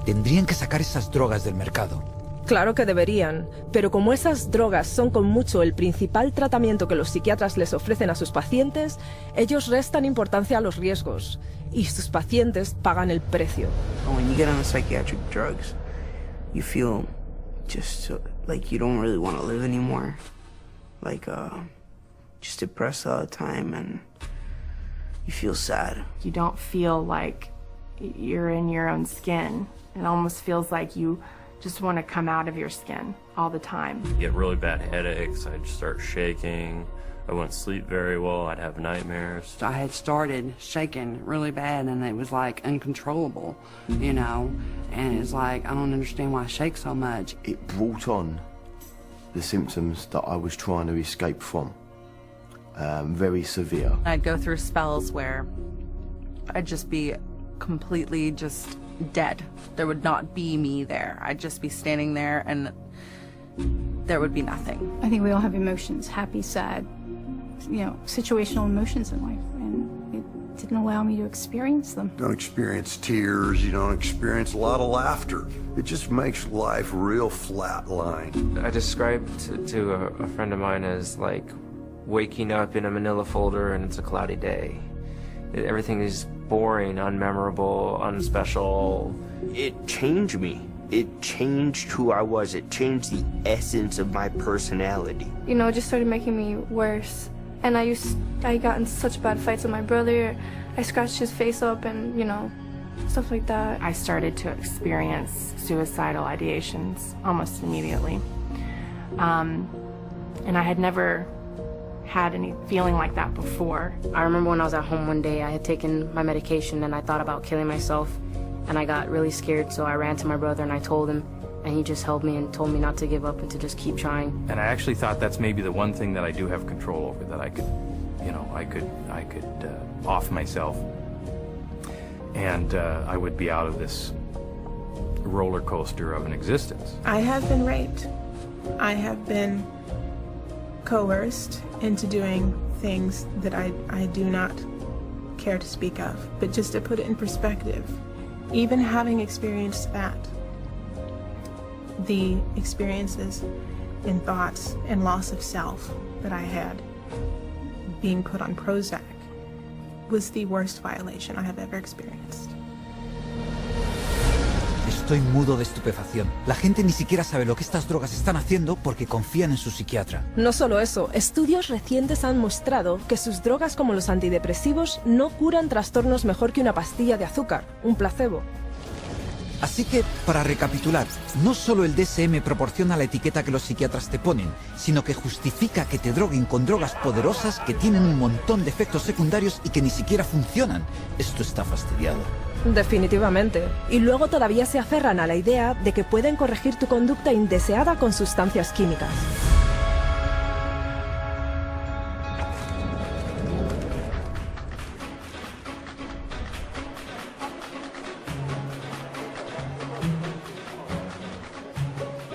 S1: Tendrían que sacar esas drogas del mercado.
S2: Claro que deberían, pero como esas drogas son con mucho el principal tratamiento que los psiquiatras les ofrecen a sus pacientes, ellos restan importancia a los riesgos, y sus pacientes pagan el precio.
S32: When you get on the psychiatric drugs, you feel just like you don't really want to live anymore. Like, just depressed all the time, and you feel sad.
S9: You don't feel like you're in your own skin. It almost feels like you just want to come out of your skin all the time.
S10: You get really bad headaches, I'd start shaking, I wouldn't sleep very well, I'd have nightmares.
S6: I had started shaking really bad, and it was like uncontrollable, you know, and it's like, I don't understand why I shake so much.
S13: It brought on the symptoms that I was trying to escape from, very severe.
S17: I'd go through spells where I'd just be completely just dead. There would not be me there. I'd just be standing there and there would be nothing.
S31: I think we all have emotions, happy, sad, you know, situational emotions in life, and it didn't allow me to experience them.
S34: You don't experience tears, you don't experience a lot of laughter. It just makes life real flatline.
S25: I described to a friend of mine as like waking up in a manila folder and it's a cloudy day. Everything is boring, unmemorable, unspecial.
S19: It changed me. It changed who I was. It changed the essence of my personality.
S31: You know, it just started making me worse. And I got in such bad fights with my brother. I scratched his face up and, you know, stuff like that.
S9: I started to experience suicidal ideations almost immediately. And I had never had any feeling like that before.
S20: I remember when I was at home one day, I had taken my medication and I thought about killing myself, and I got really scared, so I ran to my brother and I told him, and he just held me and told me not to give up and to just keep trying.
S21: And I actually thought that's maybe the one thing that I do have control over, that I could, you know, I could off myself, and I would be out of this roller coaster of an existence.
S23: I have been raped. I have been coerced into doing things that I do not care to speak of. But just to put it in perspective, even having experienced that, the experiences in thoughts and loss of self that I had, being put on Prozac was the worst violation I have ever experienced.
S1: Estoy mudo de estupefacción. La gente ni siquiera sabe lo que estas drogas están haciendo porque confían en su psiquiatra.
S2: No solo eso, estudios recientes han mostrado que sus drogas como los antidepresivos no curan trastornos mejor que una pastilla de azúcar, un placebo.
S1: Así que, para recapitular, no solo el DSM proporciona la etiqueta que los psiquiatras te ponen, sino que justifica que te droguen con drogas poderosas que tienen un montón de efectos secundarios y que ni siquiera funcionan. Esto está fastidiado.
S2: Definitivamente. Y luego todavía se aferran a la idea de que pueden corregir tu conducta indeseada con sustancias químicas.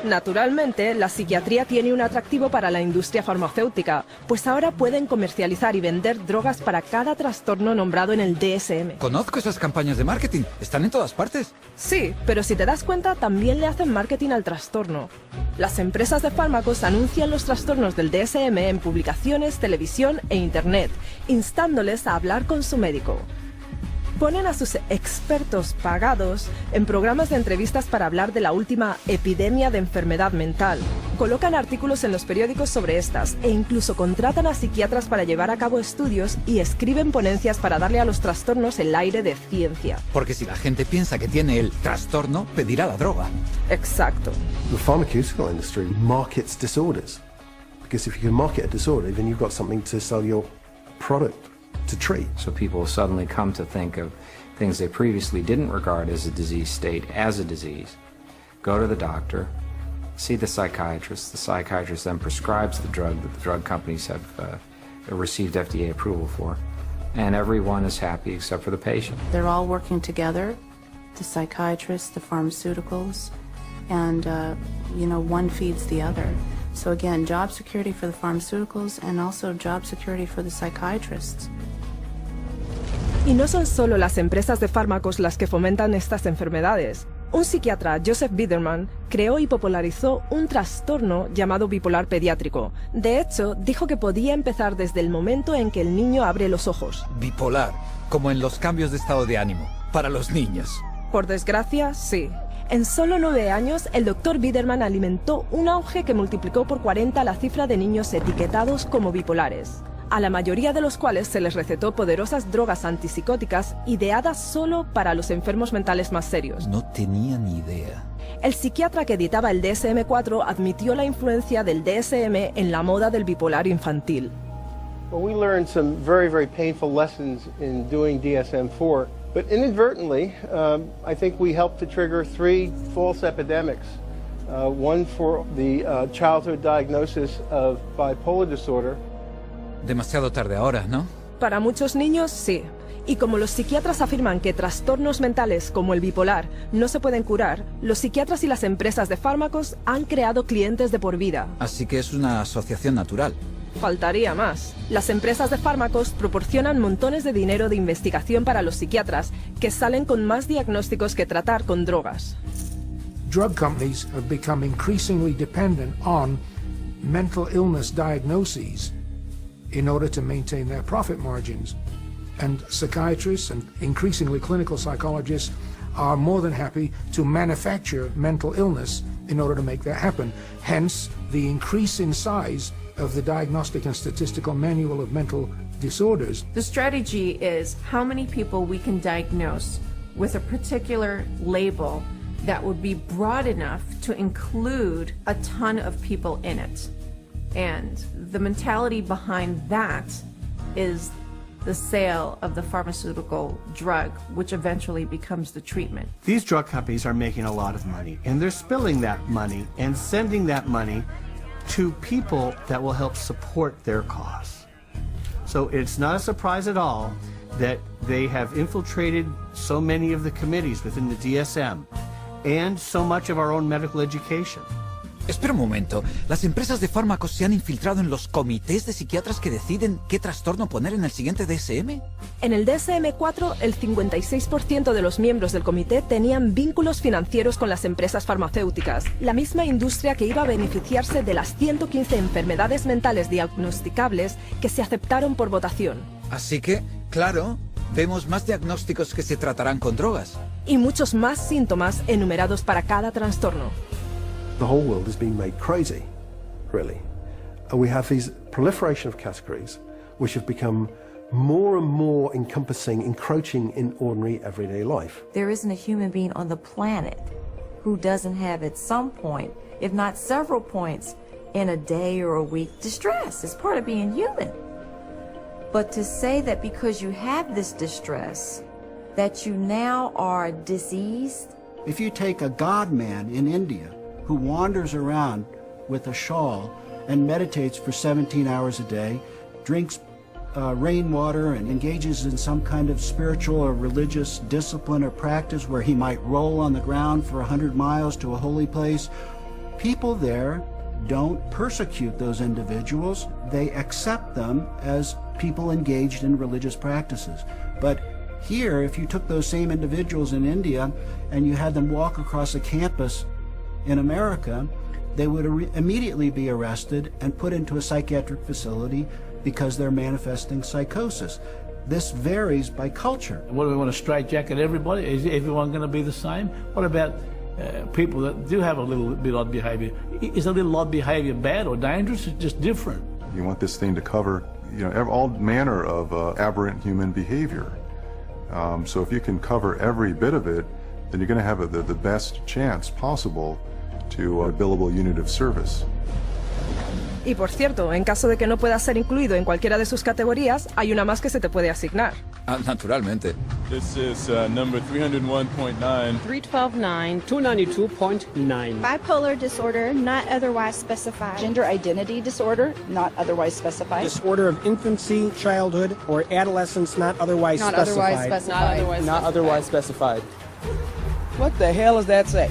S2: Naturalmente, la psiquiatría tiene un atractivo para la industria farmacéutica, pues ahora pueden comercializar y vender drogas para cada trastorno nombrado en el DSM.
S1: Conozco esas campañas de marketing, están en todas partes.
S2: Sí, pero si te das cuenta, también le hacen marketing al trastorno. Las empresas de fármacos anuncian los trastornos del DSM en publicaciones, televisión e internet, instándoles a hablar con su médico. Ponen a sus expertos pagados en programas de entrevistas para hablar de la última epidemia de enfermedad mental. Colocan artículos en los periódicos sobre estas e incluso contratan a psiquiatras para llevar a cabo estudios y escriben ponencias para darle a los trastornos el aire de ciencia.
S1: Porque si la gente piensa que tiene el trastorno, pedirá la droga.
S2: Exacto.
S3: The pharmaceutical industry markets disorders. Because if you can market a disorder, then you've got something to sell your product to treat.
S12: So people will suddenly come to think of things they previously didn't regard as a disease state as a disease, go to the doctor, see the psychiatrist then prescribes the drug that the drug companies have received FDA approval for, and everyone is happy except for the patient.
S4: They're all working together, the psychiatrists, the pharmaceuticals, and one feeds the other. So again, job security for the pharmaceuticals and also job security for the psychiatrists.
S2: Y no son solo las empresas de fármacos las que fomentan estas enfermedades. Un psiquiatra, Joseph Biederman, creó y popularizó un trastorno llamado bipolar pediátrico. De hecho, dijo que podía empezar desde el momento en que el niño abre los ojos.
S1: Bipolar, como en los cambios de estado de ánimo, para los niños.
S2: Por desgracia, sí. En solo 9 años, el Dr. Biederman alimentó un auge que multiplicó por 40 la cifra de niños etiquetados como bipolares, a la mayoría de los cuales se les recetó poderosas drogas antipsicóticas ideadas solo para los enfermos mentales más serios.
S1: No tenía ni idea.
S2: El psiquiatra que editaba el DSM-4 admitió la influencia del DSM en la moda del bipolar infantil.
S7: Well, we learned some very, very painful lessons in doing DSM-4, but inadvertently, I think we helped to trigger 3 false epidemics. One for the childhood diagnosis of bipolar disorder.
S1: Demasiado tarde ahora, ¿no?
S2: Para muchos niños, sí. Y como los psiquiatras afirman que trastornos mentales como el bipolar no se pueden curar, los psiquiatras y las empresas de fármacos han creado clientes de por vida.
S1: Así que es una asociación natural.
S2: Faltaría más. Las empresas de fármacos proporcionan montones de dinero de investigación para los psiquiatras, que salen con más diagnósticos que tratar con drogas.
S11: Drug companies have become increasingly dependent on mental illness diagnoses in order to maintain their profit margins. And psychiatrists and increasingly clinical psychologists are more than happy to manufacture mental illness in order to make that happen. Hence, the increase in size of the Diagnostic and Statistical Manual of Mental Disorders.
S9: The strategy is how many people we can diagnose with a particular label that would be broad enough to include a ton of people in it. And the mentality behind that is the sale of the pharmaceutical drug, which eventually becomes the treatment.
S14: These drug companies are making a lot of money, and they're spilling that money and sending that money to people that will help support their cause. So it's not a surprise at all that they have infiltrated so many of the committees within the DSM and so much of our own medical education.
S1: Espera un momento. ¿Las empresas de fármacos se han infiltrado en los comités de psiquiatras que deciden qué trastorno poner en el siguiente DSM?
S2: En el DSM-4, el 56% de los miembros del comité tenían vínculos financieros con las empresas farmacéuticas, la misma industria que iba a beneficiarse de las 115 enfermedades mentales diagnosticables que se aceptaron por votación.
S1: Así que, claro, vemos más diagnósticos que se tratarán con drogas.
S2: Y muchos más síntomas enumerados para cada trastorno.
S3: The whole world is being made crazy, really. And we have these proliferation of categories which have become more and more encompassing, encroaching in ordinary everyday life.
S5: There isn't a human being on the planet who doesn't have at some point, if not several points, in a day or a week, distress. It's part of being human. But to say that because you have this distress, that you now are diseased.
S8: If you take a god man in India who wanders around with a shawl and meditates for 17 hours a day, drinks rainwater and engages in some kind of spiritual or religious discipline or practice where he might roll on the ground for 100 miles to a holy place, people there don't persecute those individuals. They accept them as people engaged in religious practices. But here, if you took those same individuals in India and you had them walk across a campus in America, they would immediately be arrested and put into a psychiatric facility because they're manifesting psychosis. This varies by culture.
S15: What do we want to straitjacket everybody? Is everyone going to be the same? What about people that do have a little bit odd behavior? Is a little odd behavior bad or dangerous? It's just different.
S16: You want this thing to cover, all manner of aberrant human behavior. So if you can cover every bit of it, then you're going to have the best chance possible to a billable unit of service.
S2: Y por cierto, en caso de que no puedas ser incluido en cualquiera de sus categorías, hay una más que se te puede asignar.
S1: Naturalmente.
S18: This is number 301.9.
S22: 312.9.
S24: 292.9.
S22: Bipolar disorder, not otherwise specified.
S24: Gender identity disorder, not otherwise specified. Disorder of infancy, childhood, or adolescence, not otherwise specified.
S22: Not otherwise specified.
S24: What the hell does that say?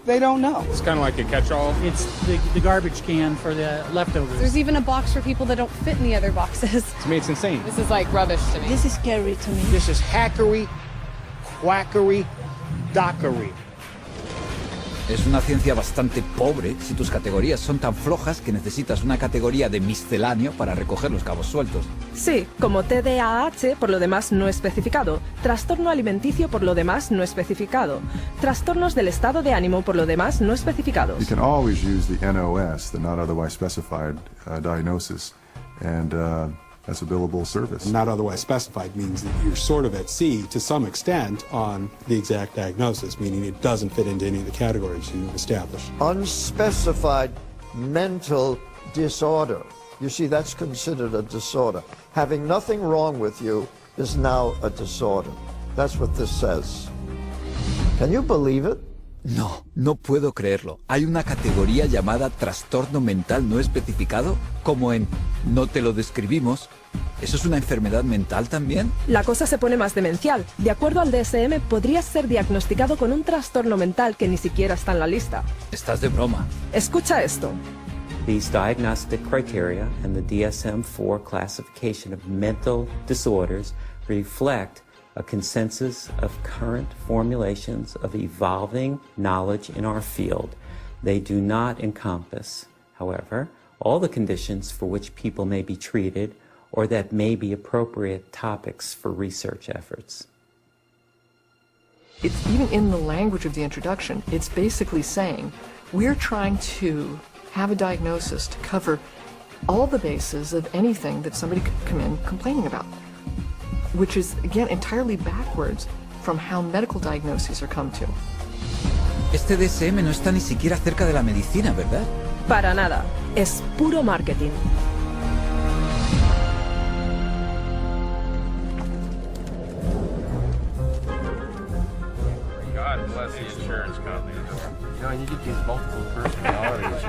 S24: They don't know.
S18: It's kind of like a catch-all.
S24: It's the garbage can for the leftovers.
S22: There's even a box for people that don't fit in the other boxes.
S18: To me, it's insane.
S22: This is like rubbish to me.
S24: This is scary to me. This is hackery, quackery, dockery.
S1: Es una ciencia bastante pobre si tus categorías son tan flojas que necesitas una categoría de misceláneo para recoger los cabos sueltos.
S2: Sí, como TDAH por lo demás no especificado, trastorno alimenticio por lo demás no especificado, trastornos del estado de ánimo por lo demás no especificados.
S16: You can always use the NOS, the not otherwise specified diagnosis, and that's a billable service.
S26: Not otherwise specified means that you're sort of at sea to some extent on the exact diagnosis, meaning it doesn't fit into any of the categories you established.
S27: Unspecified mental disorder. You see, that's considered a disorder. Having nothing wrong with you is now a disorder. That's what this says. Can you believe it?
S1: No puedo creerlo. ¿Hay una categoría llamada trastorno mental no especificado? Como en no te lo describimos. ¿Eso es una enfermedad mental también?
S2: La cosa se pone más demencial. De acuerdo al DSM, podrías ser diagnosticado con un trastorno mental que ni siquiera está en la lista.
S1: Estás de broma.
S2: Escucha esto.
S28: These diagnostic criteria and the DSM-4 classification of mental disorders reflect a consensus of current formulations of evolving knowledge in our field. They do not encompass, however, all the conditions for which people may be treated or that may be appropriate topics for research efforts.
S29: It's even in the language of the introduction, it's basically saying we're trying to have a diagnosis to cover all the bases of anything that somebody could come in complaining about, which is, again, entirely backwards from how medical diagnoses are come to.
S1: Este DSM no está ni siquiera cerca de la medicina, ¿verdad?
S2: Para nada. Es puro marketing.
S10: God bless the insurance company. You get these multiple personalities.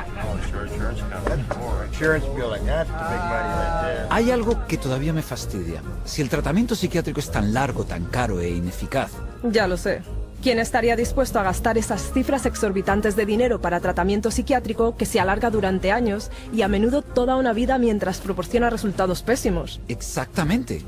S10: Insurance company.
S27: Insurance billing, that's the big money right there.
S1: Hay algo que todavía me fastidia. Si el tratamiento psiquiátrico es tan largo, tan caro e ineficaz.
S2: Ya lo sé. ¿Quién estaría dispuesto a gastar esas cifras exorbitantes de dinero para tratamiento psiquiátrico que se alarga durante años y a menudo toda una vida mientras proporciona resultados pésimos?
S1: Exactamente.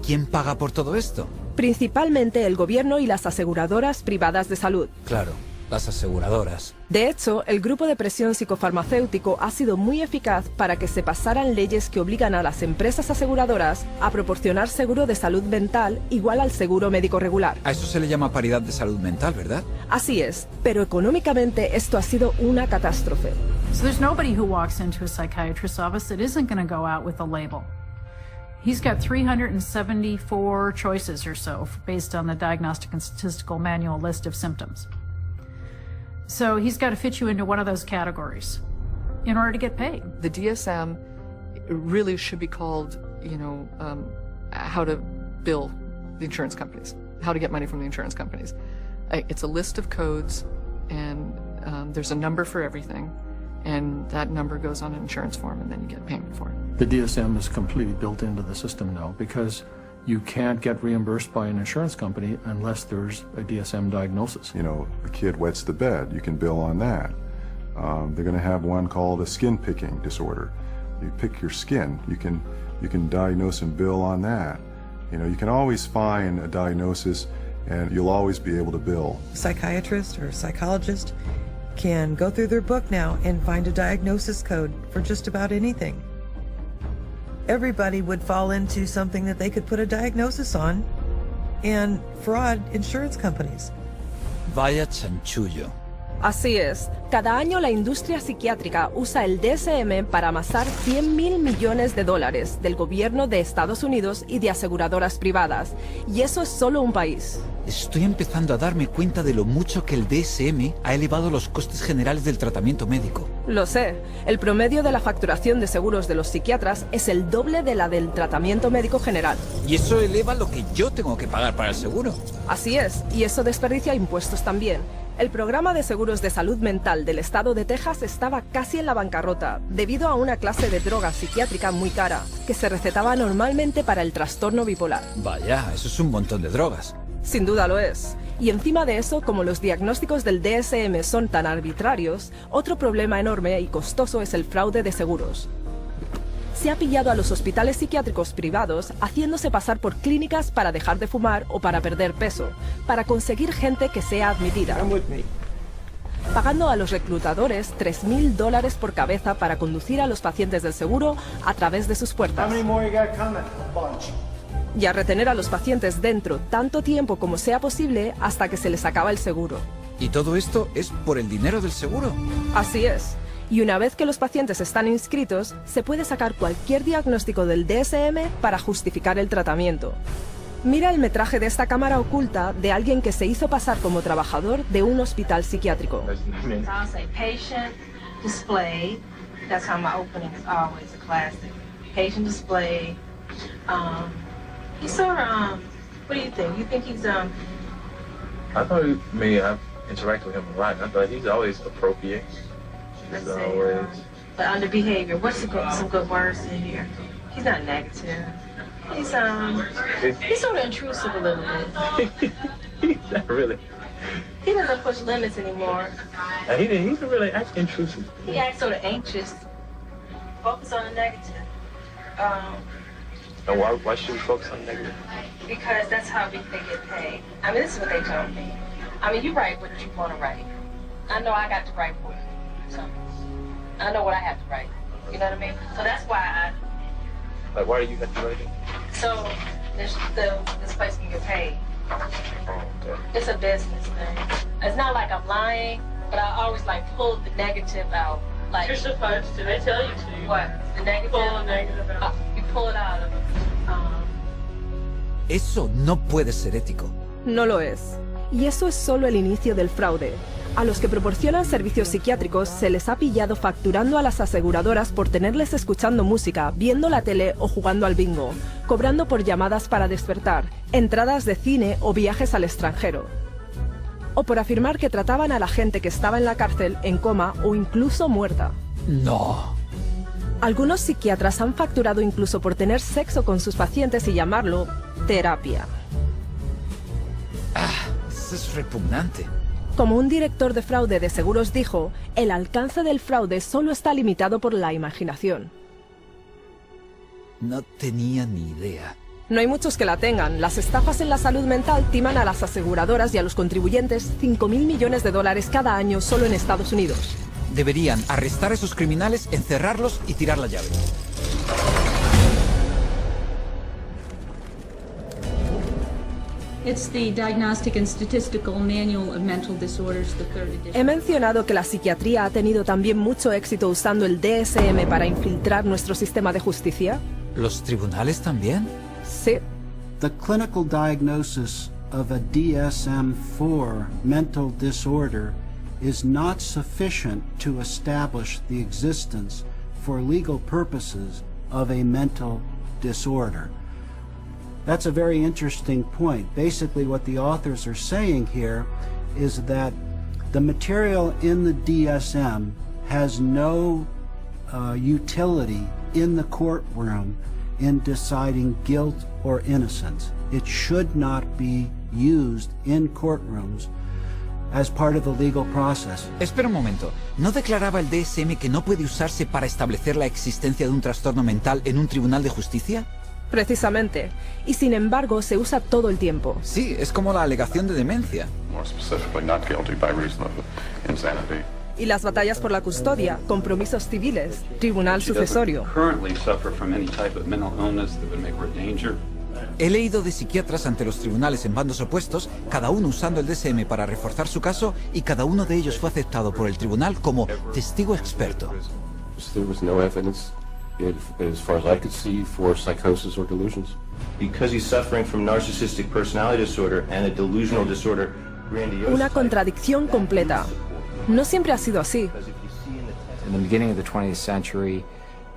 S1: ¿Quién paga por todo esto?
S2: Principalmente el gobierno y las aseguradoras privadas de salud.
S1: Claro, las aseguradoras.
S2: De hecho, el grupo de presión psicofarmacéutico ha sido muy eficaz para que se pasaran leyes que obligan a las empresas aseguradoras a proporcionar seguro de salud mental igual al seguro médico regular.
S1: A eso se le llama paridad de salud mental, ¿verdad?
S2: Así es, pero económicamente esto ha sido una catástrofe.
S6: So there's nobody who walks into a psychiatrist's office that isn't going to go out with a label. He's got 374 choices or so based on the Diagnostic and Statistical Manual list of symptoms. So he's got to fit you into one of those categories in order to get paid.
S29: The DSM really should be called, how to bill the insurance companies, how to get money from the insurance companies. It's a list of codes, and there's a number for everything, and that number goes on an insurance form, and then you get payment for it.
S10: The DSM is completely built into the system now because you can't get reimbursed by an insurance company unless there's a DSM diagnosis.
S16: You know, a kid wets the bed, you can bill on that. They're going to have one called a skin picking disorder. You pick your skin, you can diagnose and bill on that. You know, you can always find a diagnosis and you'll always be able to bill.
S12: Psychiatrist or psychologist can go through their book now and find a diagnosis code for just about anything. Everybody would fall into something that they could put a diagnosis on and fraud insurance companies.
S1: Vaya chanchullo.
S2: Así es, cada año la industria psiquiátrica usa el DSM para amasar $100.000 millones del gobierno de Estados Unidos y de aseguradoras privadas. Y eso es solo un país.
S1: Estoy empezando a darme cuenta de lo mucho que el DSM ha elevado los costes generales del tratamiento médico.
S2: Lo sé. El promedio de la facturación de seguros de los psiquiatras es el doble de la del tratamiento médico general.
S1: Y eso eleva lo que yo tengo que pagar para el seguro.
S2: Así es, y eso desperdicia impuestos también. El programa de seguros de salud mental del estado de Texas estaba casi en la bancarrota debido a una clase de droga psiquiátrica muy cara que se recetaba normalmente para el trastorno bipolar.
S1: Vaya, eso es un montón de drogas.
S2: Sin duda lo es. Y encima de eso, como los diagnósticos del DSM son tan arbitrarios, otro problema enorme y costoso es el fraude de seguros. Se ha pillado a los hospitales psiquiátricos privados haciéndose pasar por clínicas para dejar de fumar o para perder peso, para conseguir gente que sea admitida. Pagando a los reclutadores $3.000 por cabeza para conducir a los pacientes del seguro a través de sus puertas. Y a retener a los pacientes dentro tanto tiempo como sea posible hasta que se les acaba el seguro.
S1: ¿Y todo esto es por el dinero del seguro?
S2: Así es. Y una vez que los pacientes están inscritos, se puede sacar cualquier diagnóstico del DSM para justificar el tratamiento. Mira el metraje de esta cámara oculta de alguien que se hizo pasar como trabajador de un hospital psiquiátrico.
S13: Patient display. That's how my opening is always a classic. Patient display. He's sort of, what do you think? You think he's
S10: I thought I've interacted with him a lot. I thought he's always appropriate.
S13: Let's say, but under behavior, what's some good words in here? He's not negative. He's sort of intrusive a little bit.
S10: Not really.
S13: He doesn't push limits anymore.
S10: He's really actually intrusive.
S13: He acts sort of anxious. Focus on the negative.
S10: And why should we focus on negative?
S13: Because that's how they get paid. I mean, this is what they told me. I mean, you write what you want to write. I know I got to write for you. So, I know what I have to write. You know what I mean? So that's why
S10: why do you have to write it?
S13: So, this place can get paid.
S10: Okay.
S13: It's a business thing. It's not like I'm lying, but I always pull the negative out.
S22: You're supposed to. They tell you to.
S13: What? The negative?
S22: Pull the negative out.
S13: You pull it out of them.
S1: Eso no puede ser ético.
S2: No lo es. Y eso es solo el inicio del fraude. A los que proporcionan servicios psiquiátricos se les ha pillado facturando a las aseguradoras por tenerles escuchando música, viendo la tele o jugando al bingo, cobrando por llamadas para despertar, entradas de cine o viajes al extranjero. O por afirmar que trataban a la gente que estaba en la cárcel en coma o incluso muerta.
S1: No.
S2: Algunos psiquiatras han facturado incluso por tener sexo con sus pacientes y llamarlo terapia.
S1: es repugnante.
S2: Como un director de fraude de seguros dijo, el alcance del fraude solo está limitado por la imaginación.
S1: No tenía ni idea.
S2: No hay muchos que la tengan. Las estafas en la salud mental timan a las aseguradoras y a los contribuyentes 5.000 millones de dólares cada año solo en Estados Unidos.
S1: Deberían arrestar a esos criminales, encerrarlos y tirar la llave.
S4: It's the Diagnostic and Statistical Manual of Mental Disorders, the third edition.
S2: He mencionado que la psiquiatría ha tenido también mucho éxito usando el DSM para infiltrar nuestro sistema de justicia.
S1: ¿Los tribunales también?
S2: Sí.
S8: The clinical diagnosis of a DSM-4 mental disorder is not sufficient to establish the existence for legal purposes of a mental disorder. That's a very interesting point. Basically, what the authors are saying here is that the material in the DSM has no utility in the courtroom in deciding guilt or innocence. It should not be used in courtrooms as part of the legal process.
S1: Espera un momento. ¿No declaraba el DSM que no puede usarse para establecer la existencia de un trastorno mental en un tribunal de justicia?
S2: Precisamente. Y sin embargo, se usa todo el tiempo.
S1: Sí, es como la alegación de demencia.
S7: More specifically, not guilty by reason of insanity.
S2: Y las batallas por la custodia, compromisos civiles, tribunal sucesorio.
S7: Currently suffer from any type of mental illness that would make her a danger.
S1: He leído de psiquiatras ante los tribunales en bandos opuestos, cada uno usando el DSM para reforzar su caso, y cada uno de ellos fue aceptado por el tribunal como testigo experto.
S11: There was no evidence, as far as I could see, for psychosis or delusions.
S17: Because he's suffering from narcissistic personality disorder and a delusional disorder, grandiose.
S2: Una contradicción completa. No siempre ha sido así.
S19: In the beginning of the 20th century,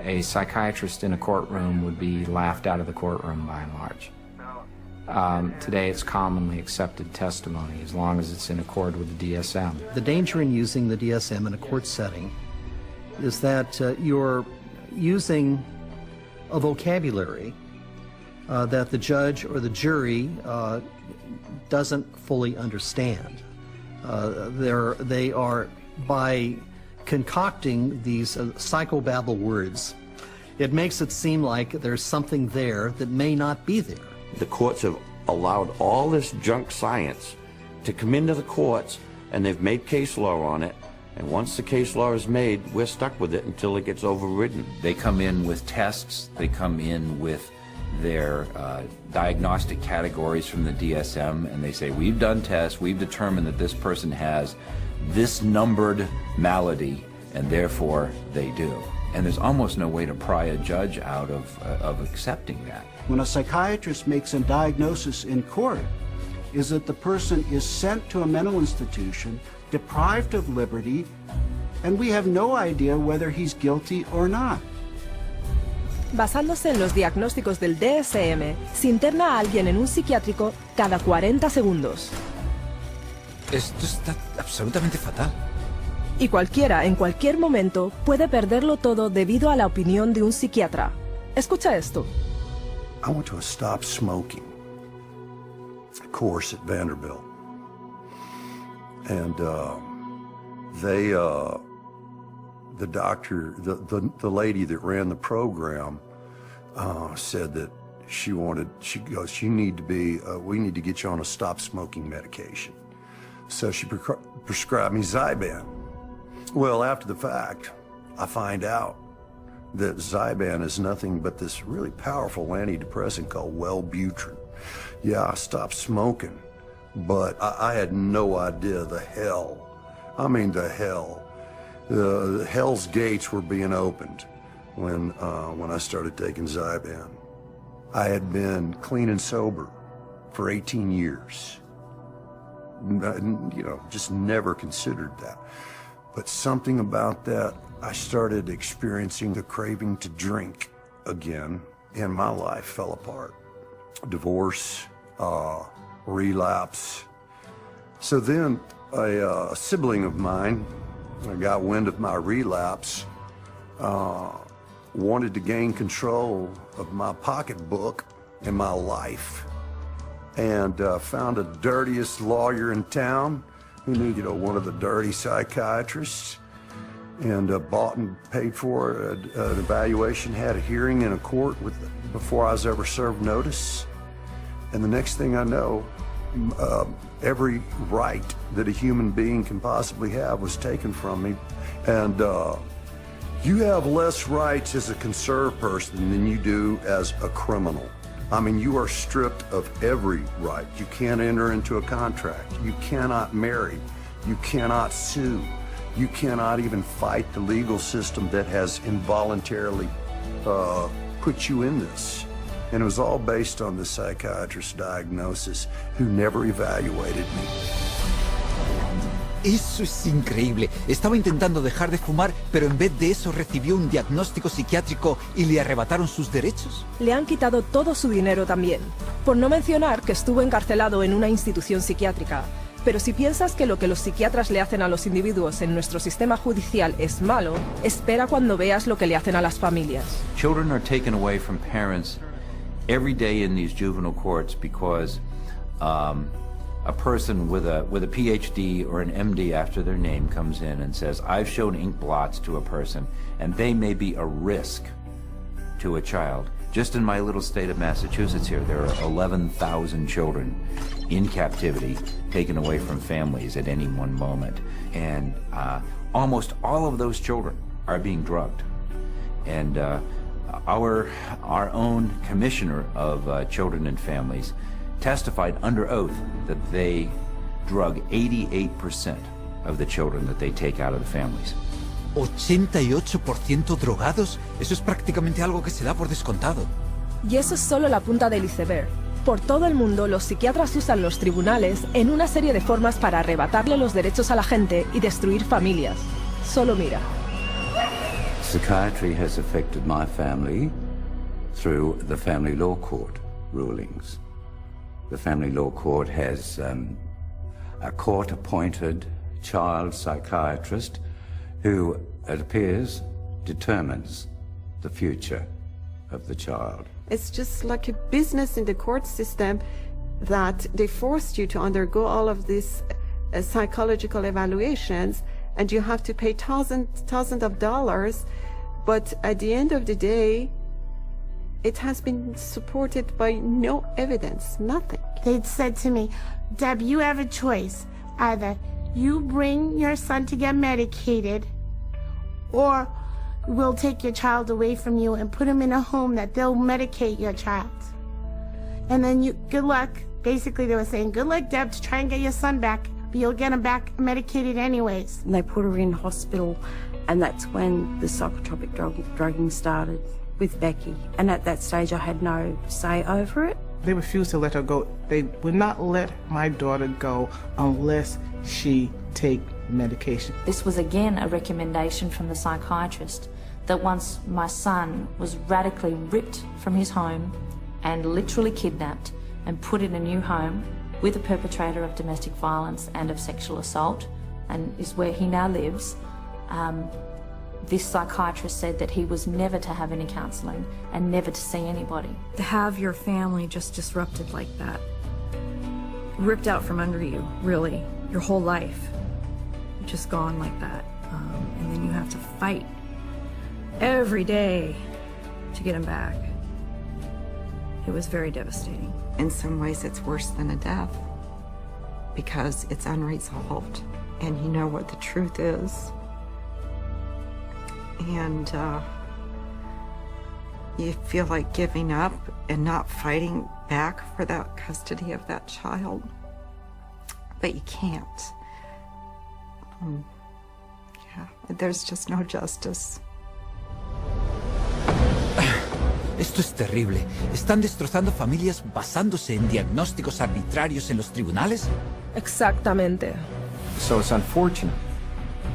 S19: a psychiatrist in a courtroom would be laughed out of the courtroom by and large. Today it's commonly accepted testimony as long as it's in accord with the DSM.
S20: The danger in using the DSM in a court setting is that you're using a vocabulary that the judge or the jury doesn't fully understand. They are, by concocting these psychobabble words, it makes it seem like there's something there that may not be there.
S21: The courts have allowed all this junk science to come into the courts, and they've made case law on it. And once the case law is made, we're stuck with it until it gets overridden.
S23: They come in with tests, they come in with their diagnostic categories from the DSM, and they say, we've done tests, we've determined that this person has this numbered malady, and therefore they do. And there's almost no way to pry a judge out of accepting that.
S8: When a psychiatrist makes a diagnosis in court, is that the person is sent to a mental institution, deprived of liberty, and we have no idea whether he's guilty or not.
S2: Basándose en los diagnósticos del DSM, se interna a alguien en un psiquiátrico cada 40 segundos.
S1: Esto está absolutamente fatal.
S2: Y cualquiera, en cualquier momento, puede perderlo todo debido a la opinión de un psiquiatra. Escucha esto.
S25: I went to a stop smoking course at Vanderbilt. And the doctor, the lady that ran the program said that she goes, we need to get you on a stop smoking medication. So she prescribed me Zyban. Well, after the fact, I find out that Zyban is nothing but this really powerful antidepressant called Wellbutrin. Yeah, I stopped smoking, but I had no idea the hell. I mean, the hell. The hell's gates were being opened when I started taking Zyban. I had been clean and sober for 18 years. You know, just never considered that. But something about that, I started experiencing the craving to drink again, and my life fell apart. Divorce, relapse. So then a sibling of mine got wind of my relapse, wanted to gain control of my pocketbook and my life. and found the dirtiest lawyer in town who knew, you know, one of the dirty psychiatrists, and bought and paid for an evaluation, had a hearing in a court before I was ever served notice. And the next thing I know, every right that a human being can possibly have was taken from me. And you have less rights as a conserved person than you do as a criminal. I mean, you are stripped of every right. You can't enter into a contract. You cannot marry. You cannot sue. You cannot even fight the legal system that has involuntarily put you in this. And it was all based on the psychiatrist's diagnosis, who never evaluated me.
S1: Eso es increíble. Estaba intentando dejar de fumar, pero en vez de eso recibió un diagnóstico psiquiátrico y le arrebataron sus derechos.
S2: Le han quitado todo su dinero también, por no mencionar que estuvo encarcelado en una institución psiquiátrica. Pero si piensas que lo que los psiquiatras le hacen a los individuos en nuestro sistema judicial es malo, espera cuando veas lo que le hacen a las familias.
S23: Children are taken away from parents every day in these juvenile courts because a person with a PhD or an MD after their name comes in and says, I've shown ink blots to a person, and they may be a risk to a child. Just in my little state of Massachusetts here, there are 11,000 children in captivity, taken away from families at any one moment. And almost all of those children are being drugged. And our own commissioner of children and families testified under oath that they drug 88% of the children that they take out of the families.
S1: 88% drogados, eso es prácticamente algo que se da por descontado.
S2: Y eso es solo la punta del iceberg. Por todo el mundo, los psiquiatras usan los tribunales en una serie de formas para arrebatarle los derechos a la gente y destruir familias. Solo mira.
S21: Psychiatry has affected my family through the family law court rulings. The family law court has a court-appointed child psychiatrist who, it appears, determines the future of the child.
S3: It's just like a business in the court system that they forced you to undergo all of these psychological evaluations, and you have to pay thousands of dollars, but at the end of the day, it has been supported by no evidence, nothing.
S5: They'd said to me, Deb, you have a choice. Either you bring your son to get medicated, or we'll take your child away from you and put him in a home that they'll medicate your child. And then good luck. Basically, they were saying, good luck, Deb, to try and get your son back, but you'll get him back medicated anyways.
S9: And they put her in hospital, and that's when the psychotropic drugging started with Becky. And at that stage, I had no say over it.
S14: They refused to let her go. They would not let my daughter go unless she take medication.
S15: This was again a recommendation from the psychiatrist that once my son was radically ripped from his home and literally kidnapped and put in a new home with a perpetrator of domestic violence and of sexual assault, and is where he now lives, this psychiatrist said that he was never to have any counselling and never to see anybody.
S18: To have your family just disrupted like that, ripped out from under you, really, your whole life, just gone like that, and then you have to fight every day to get him back. It was very devastating.
S24: In some ways, it's worse than a death because it's unresolved, and you know what the truth is. And you feel like giving up and not fighting back for that custody of that child, but you can't. Yeah, there's just no justice.
S1: Esto es terrible. ¿Están destrozando familias basándose en diagnósticos arbitrarios en los tribunales?
S2: Exactamente.
S19: So it's unfortunate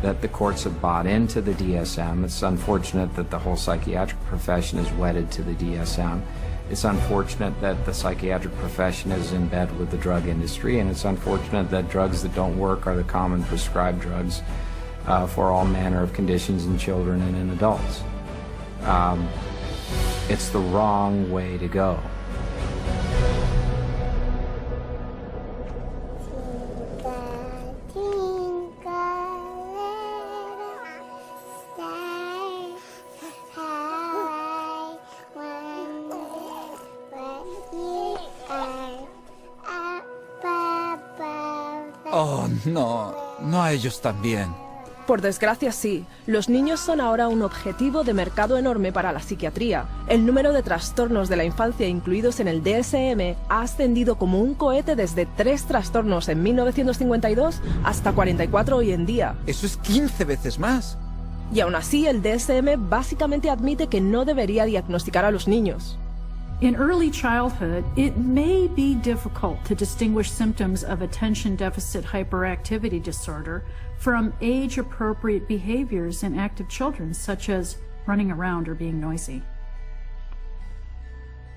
S19: that the courts have bought into the DSM. It's unfortunate that the whole psychiatric profession is wedded to the DSM. It's unfortunate that the psychiatric profession is in bed with the drug industry, and it's unfortunate that drugs that don't work are the common prescribed drugs for all manner of conditions in children and in adults. It's the wrong way to go.
S1: Oh, no a ellos también.
S2: Por desgracia sí, los niños son ahora un objetivo de mercado enorme para la psiquiatría. El número de trastornos de la infancia incluidos en el DSM ha ascendido como un cohete desde 3 trastornos en 1952 hasta 44 hoy en día.
S1: Eso es 15 veces más.
S2: Y aún así el DSM básicamente admite que no debería diagnosticar a los niños.
S6: In early childhood, it may be difficult to distinguish symptoms of attention deficit hyperactivity disorder from age-appropriate behaviors in active children, such as running around or being noisy.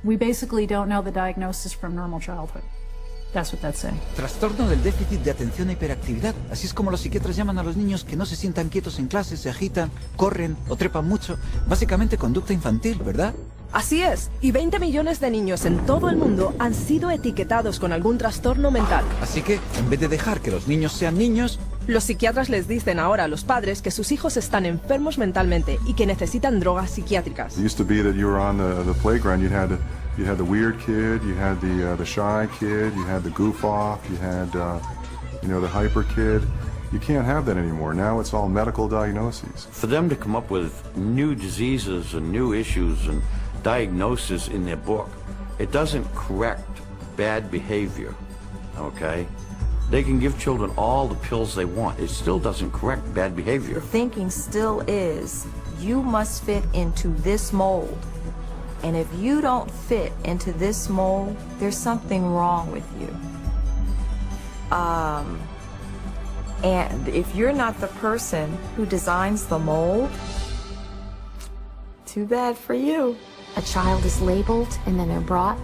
S6: We basically don't know the diagnosis from normal childhood. That's what that's saying.
S1: Trastorno del déficit de atención e hiperactividad. Así es como los psiquiatras llaman a los niños que no se sientan quietos en clase, se agitan, corren o trepan mucho. Básicamente conducta infantil, ¿verdad?
S2: Así es, y 20 millones de niños en todo el mundo han sido etiquetados con algún trastorno mental.
S1: Así que, en vez de dejar que los niños sean niños,
S2: los psiquiatras les dicen ahora a los padres que sus hijos están enfermos mentalmente y que necesitan drogas psiquiátricas.
S10: It used to be that you were on the playground, you had the weird kid, you had the shy kid, you had the goof off, you had the hyper kid. You can't have that anymore. Now it's all medical diagnoses.
S12: For them to come up with new diseases and new issues and diagnosis in their book, it doesn't correct bad behavior, okay? They can give children all the pills they want. It still doesn't correct bad behavior.
S9: The thinking still is, you must fit into this mold. And if you don't fit into this mold, there's something wrong with you. And if you're not the person who designs the mold, too bad for you.
S16: A child is labeled and then they're brought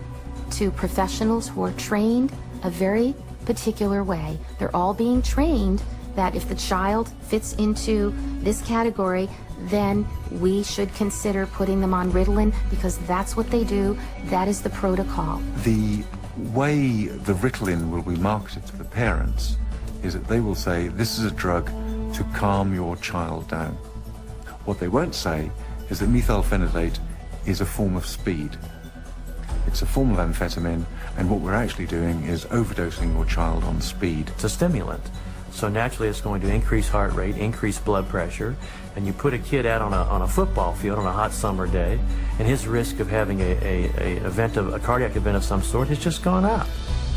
S16: to professionals who are trained a very particular way. They're all being trained that if the child fits into this category, then we should consider putting them on Ritalin because that's what they do. That is the protocol.
S22: The way the Ritalin will be marketed to the parents is that they will say, this is a drug to calm your child down. What they won't say is that methylphenidate is a form of speed. It's a form of amphetamine, and what we're actually doing is overdosing your child on speed.
S26: It's a stimulant, so naturally it's going to increase heart rate, increase blood pressure, and you put a kid out on a football field on a hot summer day, and his risk of having a cardiac event of some sort has just gone up.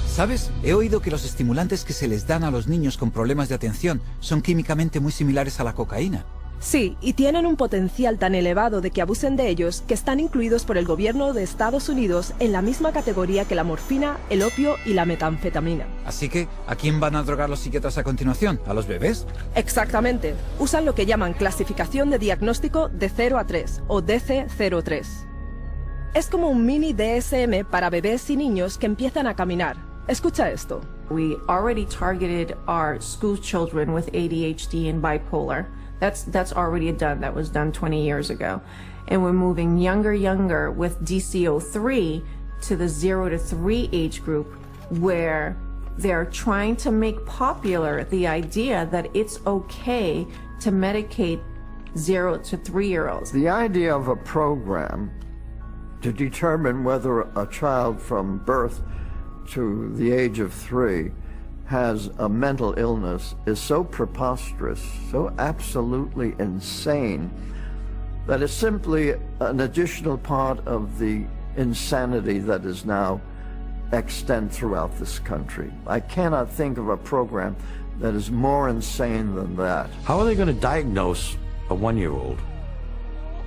S1: ¿Sabes? He oído que los estimulantes que se les dan a los niños con problemas de atención son químicamente muy similares a la cocaína.
S2: Sí, y tienen un potencial tan elevado de que abusen de ellos que están incluidos por el gobierno de Estados Unidos en la misma categoría que la morfina, el opio y la metanfetamina.
S1: Así que, ¿a quién van a drogar los psiquiatras a continuación? ¿A los bebés?
S2: Exactamente. Usan lo que llaman clasificación de diagnóstico de 0 a 3 o DC-03. Es como un mini DSM para bebés y niños que empiezan a caminar. Escucha esto.
S27: We already targeted our school children with ADHD and bipolar. That's already done. That was done 20 years ago. And we're moving younger with DC-03 to the 0 to 3 age group where they're trying to make popular the idea that it's okay to medicate 0 to 3-year-olds.
S28: The idea of a program to determine whether a child from birth to the age of 3 has a mental illness is so preposterous, so absolutely insane, that it's simply an additional part of the insanity that is now extant throughout this country. I cannot think of a program that is more insane than that.
S12: How are they going to diagnose a 1-year-old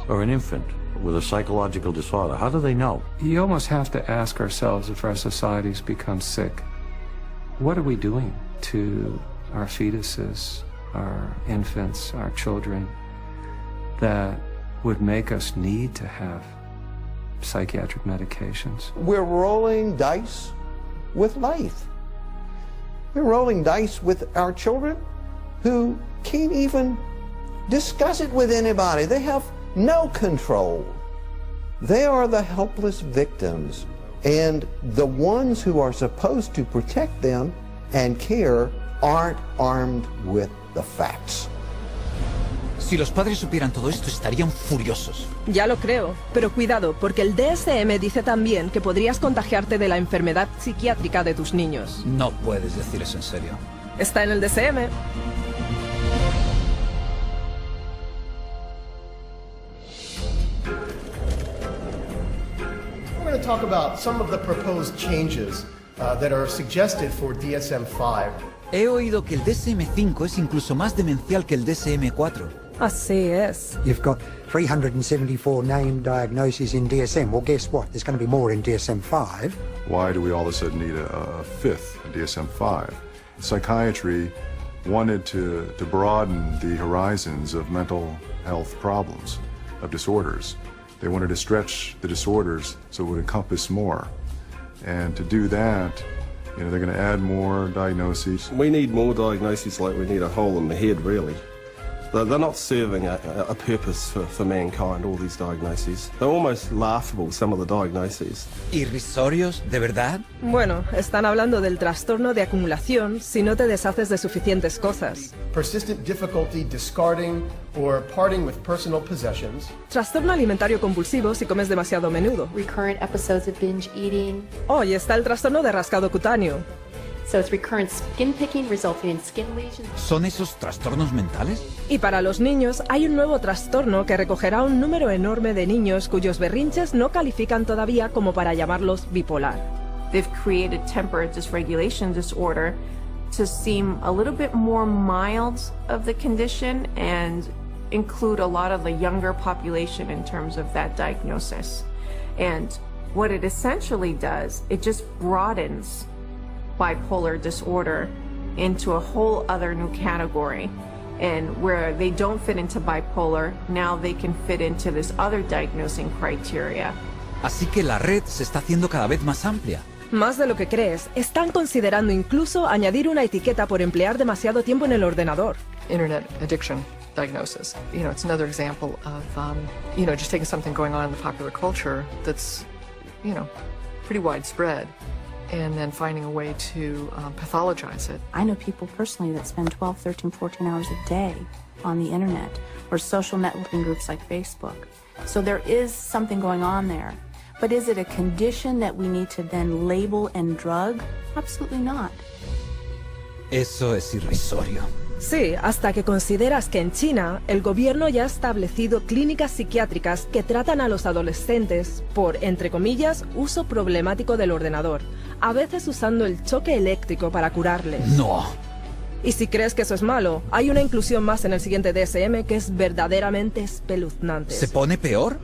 S12: or an infant with a psychological disorder? How do they know?
S19: You almost have to ask ourselves if our societies become sick. What are we doing to our fetuses, our infants, our children that would make us need to have psychiatric medications?
S29: We're rolling dice with life. We're rolling dice with our children who can't even discuss it with anybody. They have no control. They are the helpless victims. And the ones who are supposed to protect them and care aren't armed with the facts.
S1: Si los padres supieran todo esto, estarían furiosos.
S2: Ya lo creo, pero cuidado, porque el DSM dice también que podrías contagiarte de la enfermedad psiquiátrica de tus niños.
S1: No puedes decir eso en serio.
S2: está en el DSM.
S4: We're going to talk about some of the proposed changes that are suggested for DSM-5.
S1: He oído que el DSM-5 es incluso más demencial que el DSM-4.
S2: Así es.
S7: You've got 374 named diagnoses in DSM. Well, guess what? There's going to be more in DSM-5.
S10: Why do we all of a sudden need a fifth DSM-5? Psychiatry wanted to broaden the horizons of mental health problems, of disorders. They wanted to stretch the disorders so it would encompass more. And to do that, they're going to add more diagnoses.
S8: We need more diagnoses like we need a hole in the head, really. They're not serving a purpose for mankind, all these diagnoses. They're almost laughable, some of the diagnoses.
S1: ¿Irrisorios, de verdad?
S2: Bueno, están hablando del trastorno de acumulación si no te deshaces de suficientes cosas.
S4: Persistent difficulty discarding or parting with personal possessions.
S2: Trastorno alimentario compulsivo si comes demasiado a menudo.
S11: Recurrent episodes of binge eating.
S2: Oh, y está el trastorno de rascado cutáneo.
S11: So it's recurrent skin picking resulting in skin lesions.
S1: ¿Son esos trastornos mentales?
S2: Y para los niños hay un nuevo trastorno que recogerá un número enorme de niños cuyos berrinches no califican todavía como para llamarlos bipolar.
S27: They've created temperate dysregulation disorder to seem a little bit more mild of the condition and include a lot of the younger population in terms of that diagnosis. And what it essentially does, it just broadens bipolar disorder into a whole other new category. And where they don't fit into bipolar, now they can fit into this other diagnosing criteria.
S1: Así que la red se está haciendo cada vez más amplia.
S2: Más de lo que crees, están considerando incluso añadir una etiqueta por emplear demasiado tiempo en el ordenador.
S13: Internet addiction diagnosis. It's another example of, just taking something going on in the popular culture that's, pretty widespread, and then finding a way to pathologize it.
S15: I know people personally that spend 12, 13, 14 hours a day on the internet or social networking groups like Facebook. So there is something going on there. But is it a condition that we need to then label and drug? Absolutely not.
S1: Eso es irrisorio.
S2: Sí, hasta que consideras que en China el gobierno ya ha establecido clínicas psiquiátricas que tratan a los adolescentes por, entre comillas, uso problemático del ordenador, a veces usando el choque eléctrico para curarles.
S1: No.
S2: Y si crees que eso es malo, hay una inclusión más en el siguiente DSM que es verdaderamente espeluznante.
S1: ¿Se pone peor?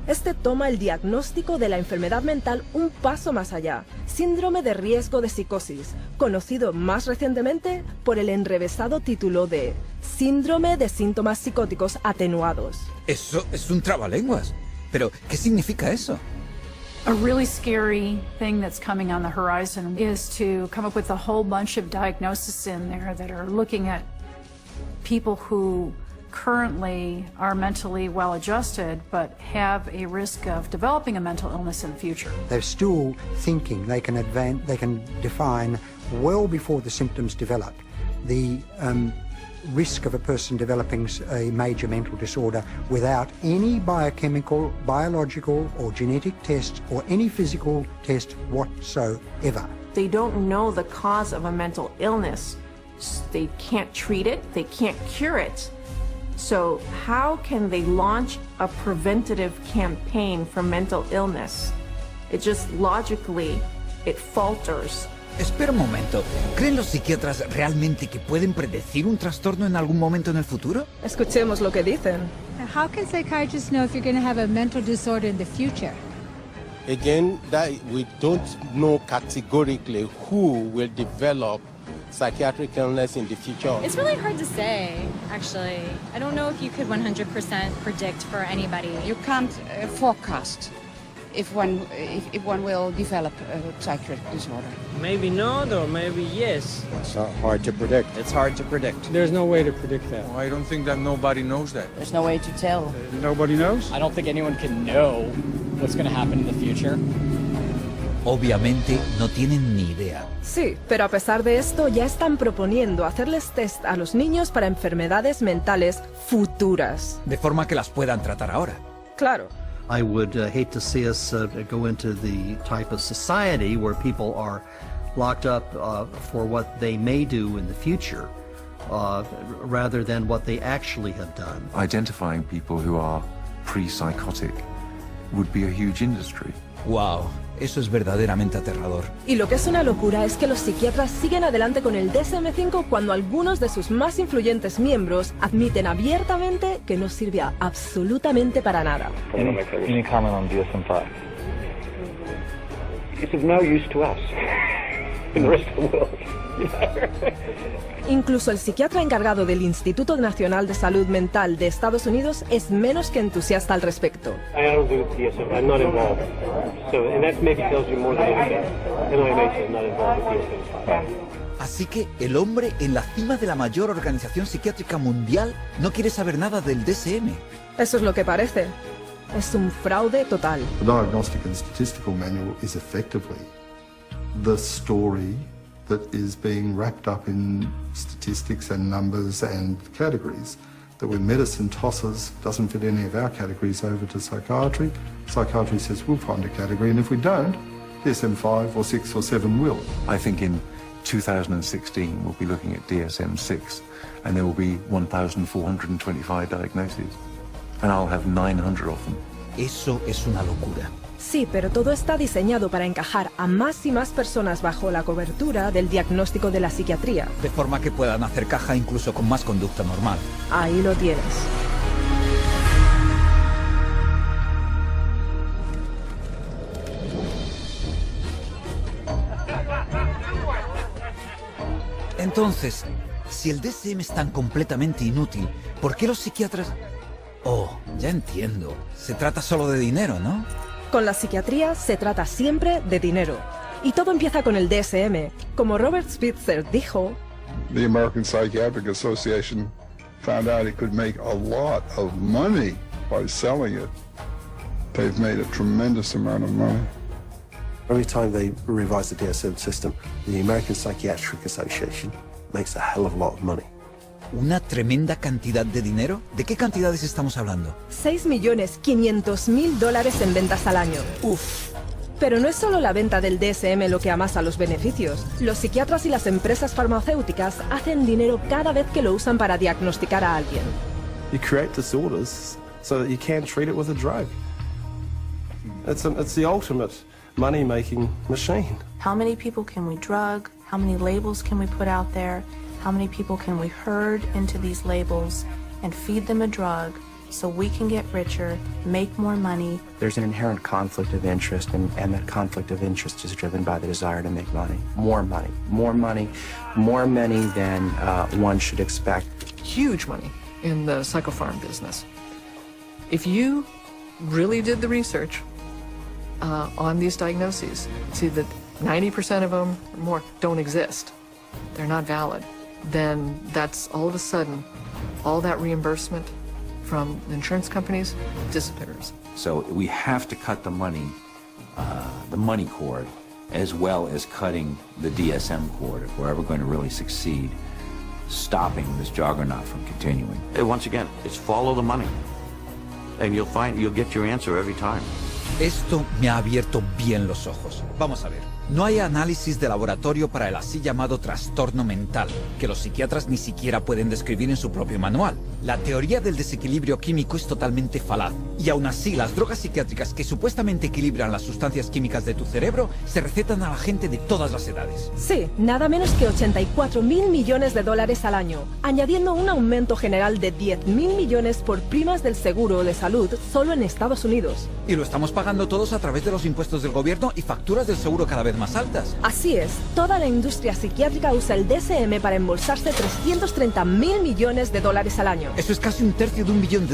S2: Este toma el diagnóstico de la enfermedad mental un paso más allá, síndrome de riesgo de psicosis, conocido más recientemente por el enrevesado título de síndrome de síntomas psicóticos atenuados.
S1: Eso es un trabalenguas. Pero, ¿qué significa eso?
S6: A really scary thing that's coming on the horizon is to come up with a whole bunch of diagnoses in there that are looking at people who currently are mentally well-adjusted but have a risk of developing a mental illness in the future.
S7: They're still thinking they can define well before the symptoms develop the risk of a person developing a major mental disorder without any biochemical, biological or genetic test or any physical test whatsoever.
S27: They don't know the cause of a mental illness. They can't treat it, they can't cure it. So how can they launch a preventative campaign for mental illness? It just logically, it falters.
S1: Espera un momento. ¿Creen los psiquiatras realmente que pueden predecir un trastorno en algún momento en el futuro?
S2: Escuchemos lo que dicen.
S17: How can psychiatrists know if you're going to have a mental disorder in the future?
S20: Again, that we don't know categorically who will develop psychiatric illness in the future.
S23: It's really hard to say, actually. I don't know if you could 100% predict for anybody.
S25: You can't forecast if one will develop a psychiatric disorder.
S30: Maybe not, or maybe yes.
S31: It's hard to predict.
S30: It's hard to predict.
S31: There's no way to predict that.
S30: Well, I don't think that nobody knows that.
S25: There's no way to tell.
S31: Nobody knows?
S30: I don't think anyone can know what's going to happen in the future.
S1: Obviamente no tienen ni idea.
S2: Sí, pero a pesar de esto ya están proponiendo hacerles test a los niños para enfermedades mentales futuras.
S1: De forma que las puedan tratar ahora.
S2: Claro.
S32: I would hate to see us go into the type of society where people are
S3: locked up for what they may do in the future rather than what they actually have done.
S5: Identifying people who are pre-psychotic would be a huge industry.
S1: Wow, eso es verdaderamente aterrador.
S2: Y lo que es una locura es que los psiquiatras siguen adelante con el DSM-5 cuando algunos de sus más influyentes miembros admiten abiertamente que no sirve absolutamente para nada.
S9: Any comment on DSM-5? It's of no use to us in the rest of the world.
S2: Incluso el psiquiatra encargado del Instituto Nacional de Salud Mental de Estados Unidos es menos que entusiasta al respecto.
S9: I don't do DSM. I'm not involved. So, and that maybe tells you more than anything. NIMH is not involved with DSM.
S1: Así que el hombre en la cima de la mayor organización psiquiátrica mundial no quiere saber nada del DSM.
S2: Eso es lo que parece. Es un fraude total.
S14: The Diagnostic and Statistical Manual is effectively the story that is being wrapped up in statistics and numbers and categories, that when medicine tosses, doesn't fit any of our categories over to psychiatry, psychiatry says we'll find a category, and if we don't, DSM-5 or 6 or 7 will.
S5: I think in 2016 we'll be looking at DSM-6 and there will be 1,425 diagnoses and I'll have 900 of them.
S1: Eso es una locura.
S2: Sí, pero todo está diseñado para encajar a más y más personas bajo la cobertura del diagnóstico de la psiquiatría.
S1: De forma que puedan hacer caja incluso con más conducta normal.
S2: Ahí lo tienes.
S1: Entonces, si el DSM es tan completamente inútil, ¿por qué los psiquiatras...? Oh, ya entiendo. Se trata solo de dinero, ¿no?
S2: Con la psiquiatría se trata siempre de dinero. Y todo empieza con el DSM. Como Robert Spitzer dijo,
S10: The American Psychiatric Association found out it could make a lot of money by selling it. They've made a tremendous amount of money.
S8: Every time they revise the DSM system, the American Psychiatric Association makes a hell of a lot of money.
S1: ¿Una tremenda cantidad de dinero? ¿De qué cantidades estamos hablando?
S2: $6.500.000 en ventas al año.
S1: ¡Uf!
S2: Pero no es solo la venta del DSM lo que amasa los beneficios. Los psiquiatras y las empresas farmacéuticas hacen dinero cada vez que lo usan para diagnosticar a alguien.
S8: You create disorders so that you can treat it with a drug. It's the ultimate money-making machine.
S27: How many people can we drug? How many labels can we put out there? How many people can we herd into these labels and feed them a drug so we can get richer, make more money?
S16: There's an inherent conflict of interest, and that conflict of interest is driven by the desire to make money. More money, more money, more money than one should expect.
S13: Huge money in the psychopharm business. If you really did the research on these diagnoses, see that 90% of them or more don't exist. They're not valid. Then that's all of a sudden, all that reimbursement from the insurance companies disappears.
S12: So we have to cut the money cord, as well as cutting the DSM cord if we're ever going to really succeed, stopping this juggernaut from continuing. And once again, it's follow the money, and you'll get your answer every time.
S1: Esto me ha abierto bien los ojos. Vamos a ver. No hay análisis de laboratorio para el así llamado trastorno mental, que los psiquiatras ni siquiera pueden describir en su propio manual. La teoría del desequilibrio químico es totalmente falaz, y aún así las drogas psiquiátricas que supuestamente equilibran las sustancias químicas de tu cerebro se recetan a la gente de todas las edades.
S2: Sí, nada menos que $84.000 millones al año, añadiendo un aumento general de $10.000 millones por primas del seguro de salud solo en Estados Unidos.
S1: Y lo estamos pagando todos a través de los impuestos del gobierno y facturas del seguro cada vez más altas.
S2: Así es, toda la industria psiquiátrica usa el DSM para embolsarse $330.000 millones al año.
S1: Eso es casi un tercio de $1 billón.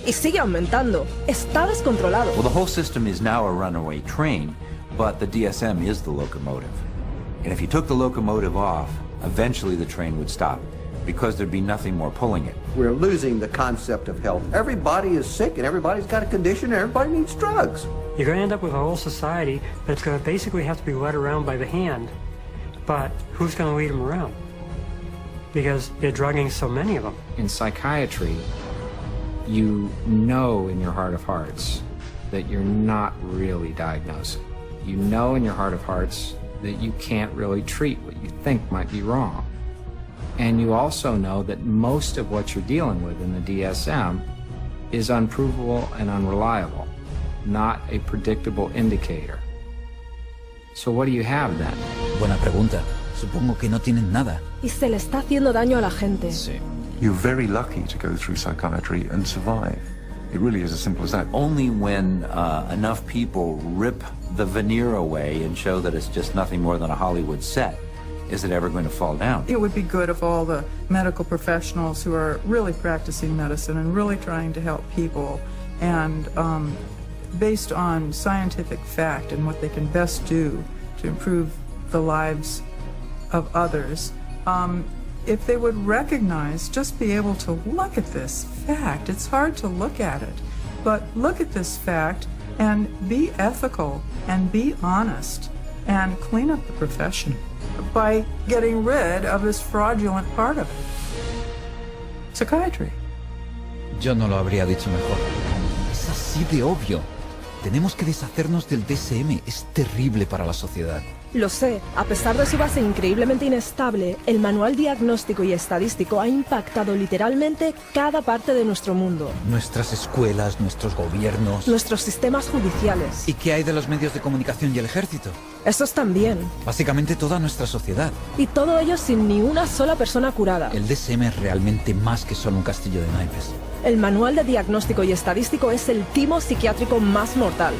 S2: Y sigue aumentando. Está descontrolado.
S12: Well, the whole system is now a runaway train, but the DSM is the locomotive. And if you took the locomotive off, eventually the train would stop, because there'd be nothing more pulling it.
S29: We're losing the concept of health. Everybody is sick and everybody's got a condition and everybody needs drugs.
S18: You're going to end up with a whole society that's going to basically have to be led around by the hand. But who's going to lead them around? Because they're drugging so many of them.
S19: In psychiatry, you know in your heart of hearts that you're not really diagnosing. You know in your heart of hearts that you can't really treat what you think might be wrong. And you also know that most of what you're dealing with in the DSM is unprovable and unreliable, not a predictable indicator. So what do you have then?
S1: Buena pregunta. Supongo que no tienen nada.
S2: Y se le está haciendo daño a la gente.
S1: Sí.
S5: You're very lucky to go through psychiatry and survive. It really is as simple as that.
S12: Only when enough people rip the veneer away and show that it's just nothing more than a Hollywood set is it ever going to fall down.
S4: It would be good if all the medical professionals who are really practicing medicine and really trying to help people and based on scientific fact and what they can best do to improve the lives of others, if they would recognize, just be able to look at this fact. It's hard to look at it, but look at this fact and be ethical and be honest and clean up the profession by getting rid of this fraudulent part of it. Psychiatry.
S1: Yo no lo habría dicho mejor. Es así de obvio. Tenemos que deshacernos del DSM. Es terrible para la sociedad.
S2: Lo sé, a pesar de su base increíblemente inestable, el manual diagnóstico y estadístico ha impactado literalmente cada parte de nuestro mundo.
S1: Nuestras escuelas, nuestros gobiernos...
S2: Nuestros sistemas judiciales.
S1: ¿Y qué hay de los medios de comunicación y el ejército?
S2: Esos también.
S1: Básicamente toda nuestra sociedad.
S2: Y todo ello sin ni una sola persona curada.
S1: El DSM es realmente más que solo un castillo de naipes.
S2: El manual de diagnóstico y estadístico es el timo psiquiátrico más mortal.